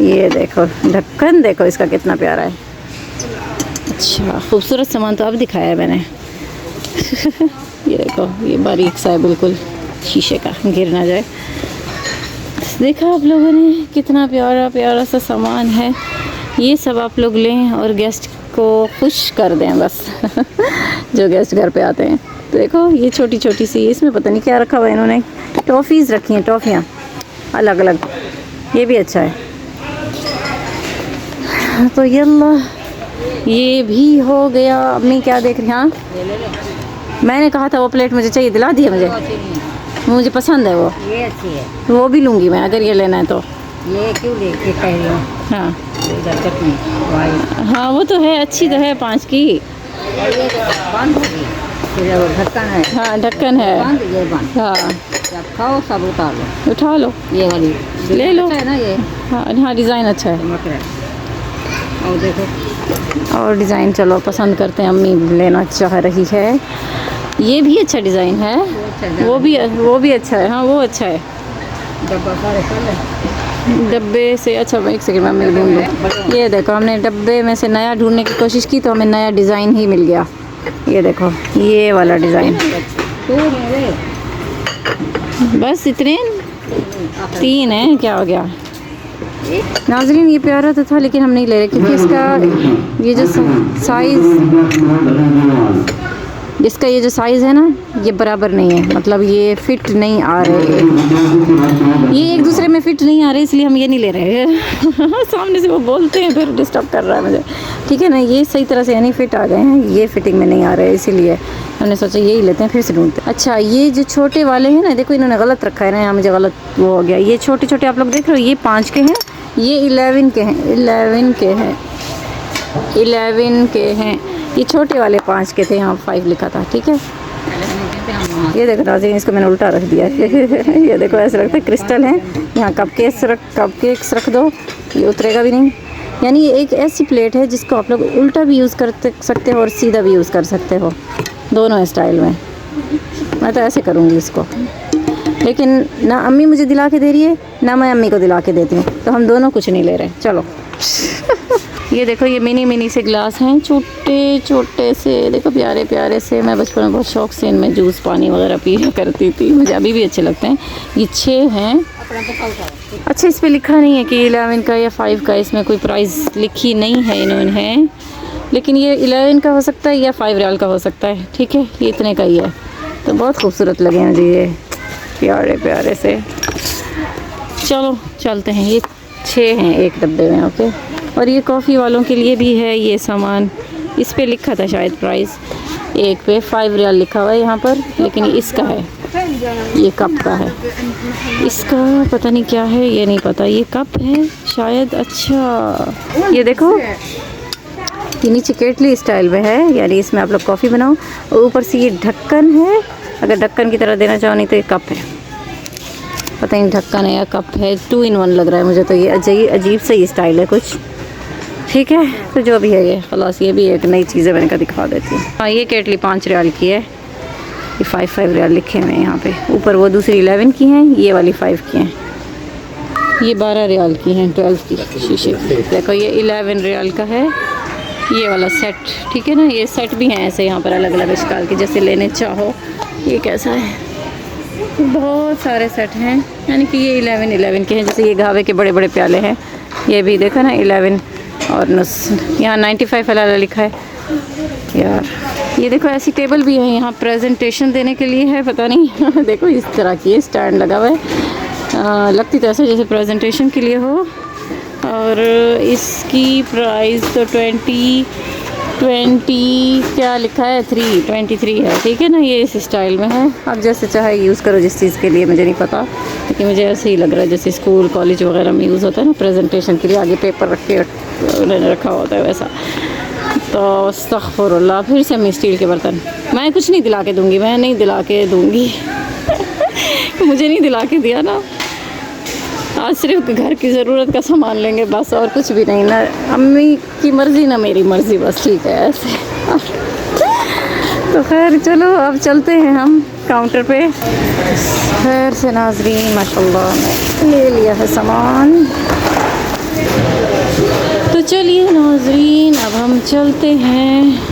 ये देखो ढक्कन, देखो इसका कितना प्यारा है। अच्छा खूबसूरत सामान तो अब दिखाया है मैंने। ये देखो ये बारीक सा है बिल्कुल शीशे का, गिर ना जाए। देखा आप लोगों ने कितना प्यारा प्यारा सा सामान है। ये सब आप लोग लें और गेस्ट को खुश कर दें बस। जो गेस्ट घर पे आते हैं। तो देखो ये छोटी छोटी सी, इसमें पता नहीं क्या रखा हुआ है इन्होंने, टॉफ़ीज़ रखी हैं, टॉफ़ियाँ अलग अलग। ये भी अच्छा है। तो यल्ला ये भी हो गया। अम्मी क्या देख रही हैं? हाँ मैंने कहा था वो प्लेट मुझे चाहिए, दिला दिया मुझे पसंद है वो। ये अच्छी है, वो भी लूँगी मैं अगर ये लेना है तो। ये क्यों लेके कह रही हो? हाँ इधर चटनी वाइट, हाँ वो तो है, अच्छी तो है 5 की। और ये बंद होगी, फिर वो ढक्कन है। हाँ ढक्कन है। बंद, ये बंद। हाँ जब खाओ सब उतार लो, उठा लो, ये वाली ले लो। अच्छा है ना ये? हाँ हाँ डिज़ाइन अच्छा है। मटर और देखो और डिज़ाइन चलो पसंद करते हैं, अम्मी लेना चाह रही है। ये भी अच्छा डिज़ाइन है, वो भी अच्छा है। हाँ वो अच्छा है। डब्बा सारे कर ले। डब्बे से अच्छा एक सेकंड में अम्मी ढूंढ लूँ। ये देखो हमने डब्बे में से नया ढूंढने की कोशिश की तो हमें नया डिज़ाइन ही मिल गया। ये देखो ये वाला डिज़ाइन। बस इतने 3 हैं, क्या हो गया नाज़रीन? ये प्यारा तो था लेकिन हम नहीं ले रहे क्योंकि इसका ये जो इसका ये जो साइज़ है ना ये बराबर नहीं है, मतलब ये फिट नहीं आ रहे, ये एक दूसरे में फिट नहीं आ रहे, इसलिए हम ये नहीं ले रहे। सामने से वो बोलते हैं फिर डिस्टर्ब कर रहा है मुझे। ठीक है ना, ये सही तरह से यानी फिट आ गए हैं, ये फिटिंग में नहीं आ रहे, इसीलिए हमने सोचा यही लेते हैं, फिर से ढूंढते हैं। अच्छा ये जो छोटे वाले हैं ना, देखो इन्होंने गलत रखा है ना, यहाँ मुझे गलत वो हो गया। ये छोटे छोटे आप लोग देख रहे हो, ये 5 के हैं, ये 11 के हैं, 11 के हैं। ये छोटे वाले 5 के थे, यहाँ 5 लिखा था। ठीक है ये देखो नाज़रीन, इसको मैंने उल्टा रख दिया। ये देखो ऐसे लगता है क्रिस्टल है, यहाँ कपकेक्स रख दो, ये उतरेगा भी नहीं। यानी ये एक ऐसी प्लेट है जिसको आप लोग उल्टा भी यूज़ कर सकते हो और सीधा भी यूज़ कर सकते हो, दोनों स्टाइल में। मैं तो ऐसे करूँगी इसको, लेकिन ना अम्मी मुझे दिला के दे रही है ना मैं अम्मी को दिला के देती हूँ, तो हम दोनों कुछ नहीं ले रहे। चलो ये देखो ये मिनी से ग्लास हैं, छोटे छोटे से, देखो प्यारे प्यारे से। मैं बचपन में बहुत शौक से इनमें जूस पानी वगैरह पिया करती थी, मुझे अभी भी अच्छे लगते हैं। ये 6 हैं। अच्छा इस पे लिखा नहीं है कि 11 का या 5 का, इसमें कोई प्राइस लिखी नहीं है इन्होंने, लेकिन ये 11 का हो सकता है या 5 रियाल का हो सकता है। ठीक है ये इतने का ही है। तो बहुत खूबसूरत लगे मुझे ये प्यारे प्यारे से। चलो चलते हैं, ये 6 हैं एक डब्बे में। ओके और ये कॉफ़ी वालों के लिए भी है ये सामान। इस पे लिखा था शायद प्राइस, एक पे 5 रियाल लिखा हुआ है यहाँ पर, लेकिन इसका है, ये कप का है। इसका पता नहीं क्या है, ये नहीं पता, ये कप है शायद। अच्छा ये देखो ये नीचे केटली स्टाइल में है, यानी इसमें आप लोग कॉफ़ी बनाओ, और ऊपर से ये ढक्कन है। अगर ढक्कन की तरह देना चाहो, नहीं तो ये कप है, पता नहीं ढक्कन है या कप है। 2 in 1 लग रहा है मुझे तो, ये अजीब सा ही स्टाइल है कुछ। ठीक है तो जो भी है ये खलास, ये भी एक नई चीज़ है, मैंने कहा दिखा देती हूँ। हाँ ये केटली 5 रियाल की है, ये 5 रियाल लिखे हुए हैं यहाँ पे ऊपर। वो दूसरी 11 की हैं, ये वाली 5 की हैं। ये 12 रियाल की हैं, 12 की शीशे की। देखो ये 11 रियाल का है ये वाला सेट। ठीक है ना, ये सेट भी हैं ऐसे यहाँ पर अलग अलग इश्काल के, जैसे लेने चाहो। ये कैसा है, बहुत सारे सेट हैं, यानी कि ये 11 के हैं। जैसे ये गावे के बड़े बड़े प्याले हैं, ये भी देखो ना 11 और यहाँ 95 वाला लिखा है यार। ये देखो ऐसी टेबल भी है यहाँ, प्रेजेंटेशन देने के लिए है, पता नहीं। देखो इस तरह की स्टैंड लगा हुआ है, लगती तो ऐसे जैसे प्रेजेंटेशन के लिए हो। और इसकी प्राइस तो 20 क्या लिखा है, 23 है। ठीक है ना, ये इस स्टाइल में है। आप जैसे चाहे यूज़ करो, जिस चीज़ के लिए मुझे नहीं पता, लेकिन मुझे ऐसे ही लग रहा है जैसे स्कूल कॉलेज वगैरह में यूज़ होता है ना, प्रेजेंटेशन के लिए आगे पेपर रख के उन्होंने रखा होता है वैसा। तो अस्तग़फिरुल्लाह, फिर से मैं स्टील के बर्तन मैं कुछ नहीं दिला के दूँगी, मैं नहीं दिला के दूँगी। मुझे नहीं दिला के दिया ना, आज सिर्फ घर की ज़रूरत का सामान लेंगे बस, और कुछ भी नहीं। ना अम्मी की मर्ज़ी ना मेरी मर्ज़ी, बस। ठीक है ऐसे। तो खैर चलो अब चलते हैं हम काउंटर पे। खैर से नाज़रीन माशाल्लाह ले लिया है सामान। तो चलिए नाज़रीन, अब हम चलते हैं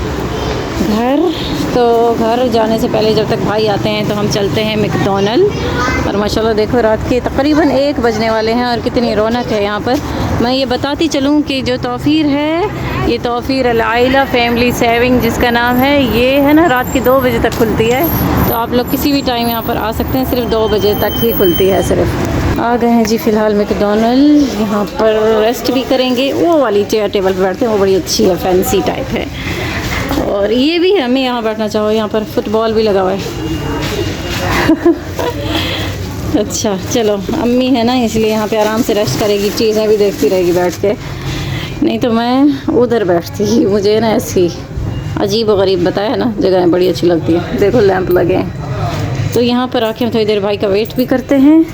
घर। तो घर जाने से पहले जब तक भाई आते हैं तो हम चलते हैं मैकडॉनल्ड। और माशाल्लाह देखो रात के तकरीबन 1 बजने वाले हैं और कितनी रौनक है यहाँ पर। मैं ये बताती चलूँ कि जो तौफीर है, ये तौफीर अल-आइला फैमिली सेविंग जिसका नाम है, ये है ना रात के 2 बजे तक खुलती है। तो आप लोग किसी भी टाइम यहाँ पर आ सकते हैं, सिर्फ 2 बजे तक ही खुलती है सिर्फ। आ गए हैं जी फ़िलहाल मैकडॉनल्ड। यहाँ पर रेस्ट भी करेंगे। वो वाली चेयर टेबल पर बैठते हैं, वो बड़ी अच्छी है, फैंसी टाइप है। और ये भी है, मैं यहाँ बैठना चाहो, यहाँ पर फुटबॉल भी लगा हुआ है। अच्छा चलो, अम्मी है ना इसलिए यहाँ पे आराम से रेस्ट करेगी, चीज़ें भी देखती रहेगी बैठ के। नहीं तो मैं उधर बैठती, मुझे ना ऐसी अजीब व गरीब बताया ना जगह बड़ी अच्छी लगती है। देखो लैंप लगे हैं। तो यहाँ पर आके हम थोड़ी देर भाई का वेट भी करते हैं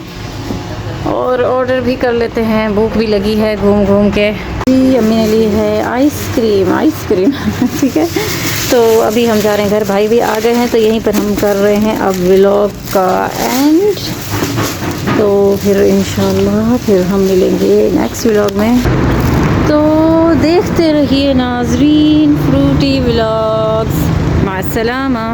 और ऑर्डर भी कर लेते हैं। भूख भी लगी है घूम घूम के। जी अम्मी ने ली है आइसक्रीम ठीक है। तो अभी हम जा रहे हैं घर, भाई भी आ गए हैं। तो यहीं पर हम कर रहे हैं अब व्लॉग का एंड। तो फिर इंशाल्लाह फिर हम मिलेंगे नेक्स्ट व्लॉग में। तो देखते रहिए नाज़रीन फ्रूटी व्लॉग्स। मास्सलामा।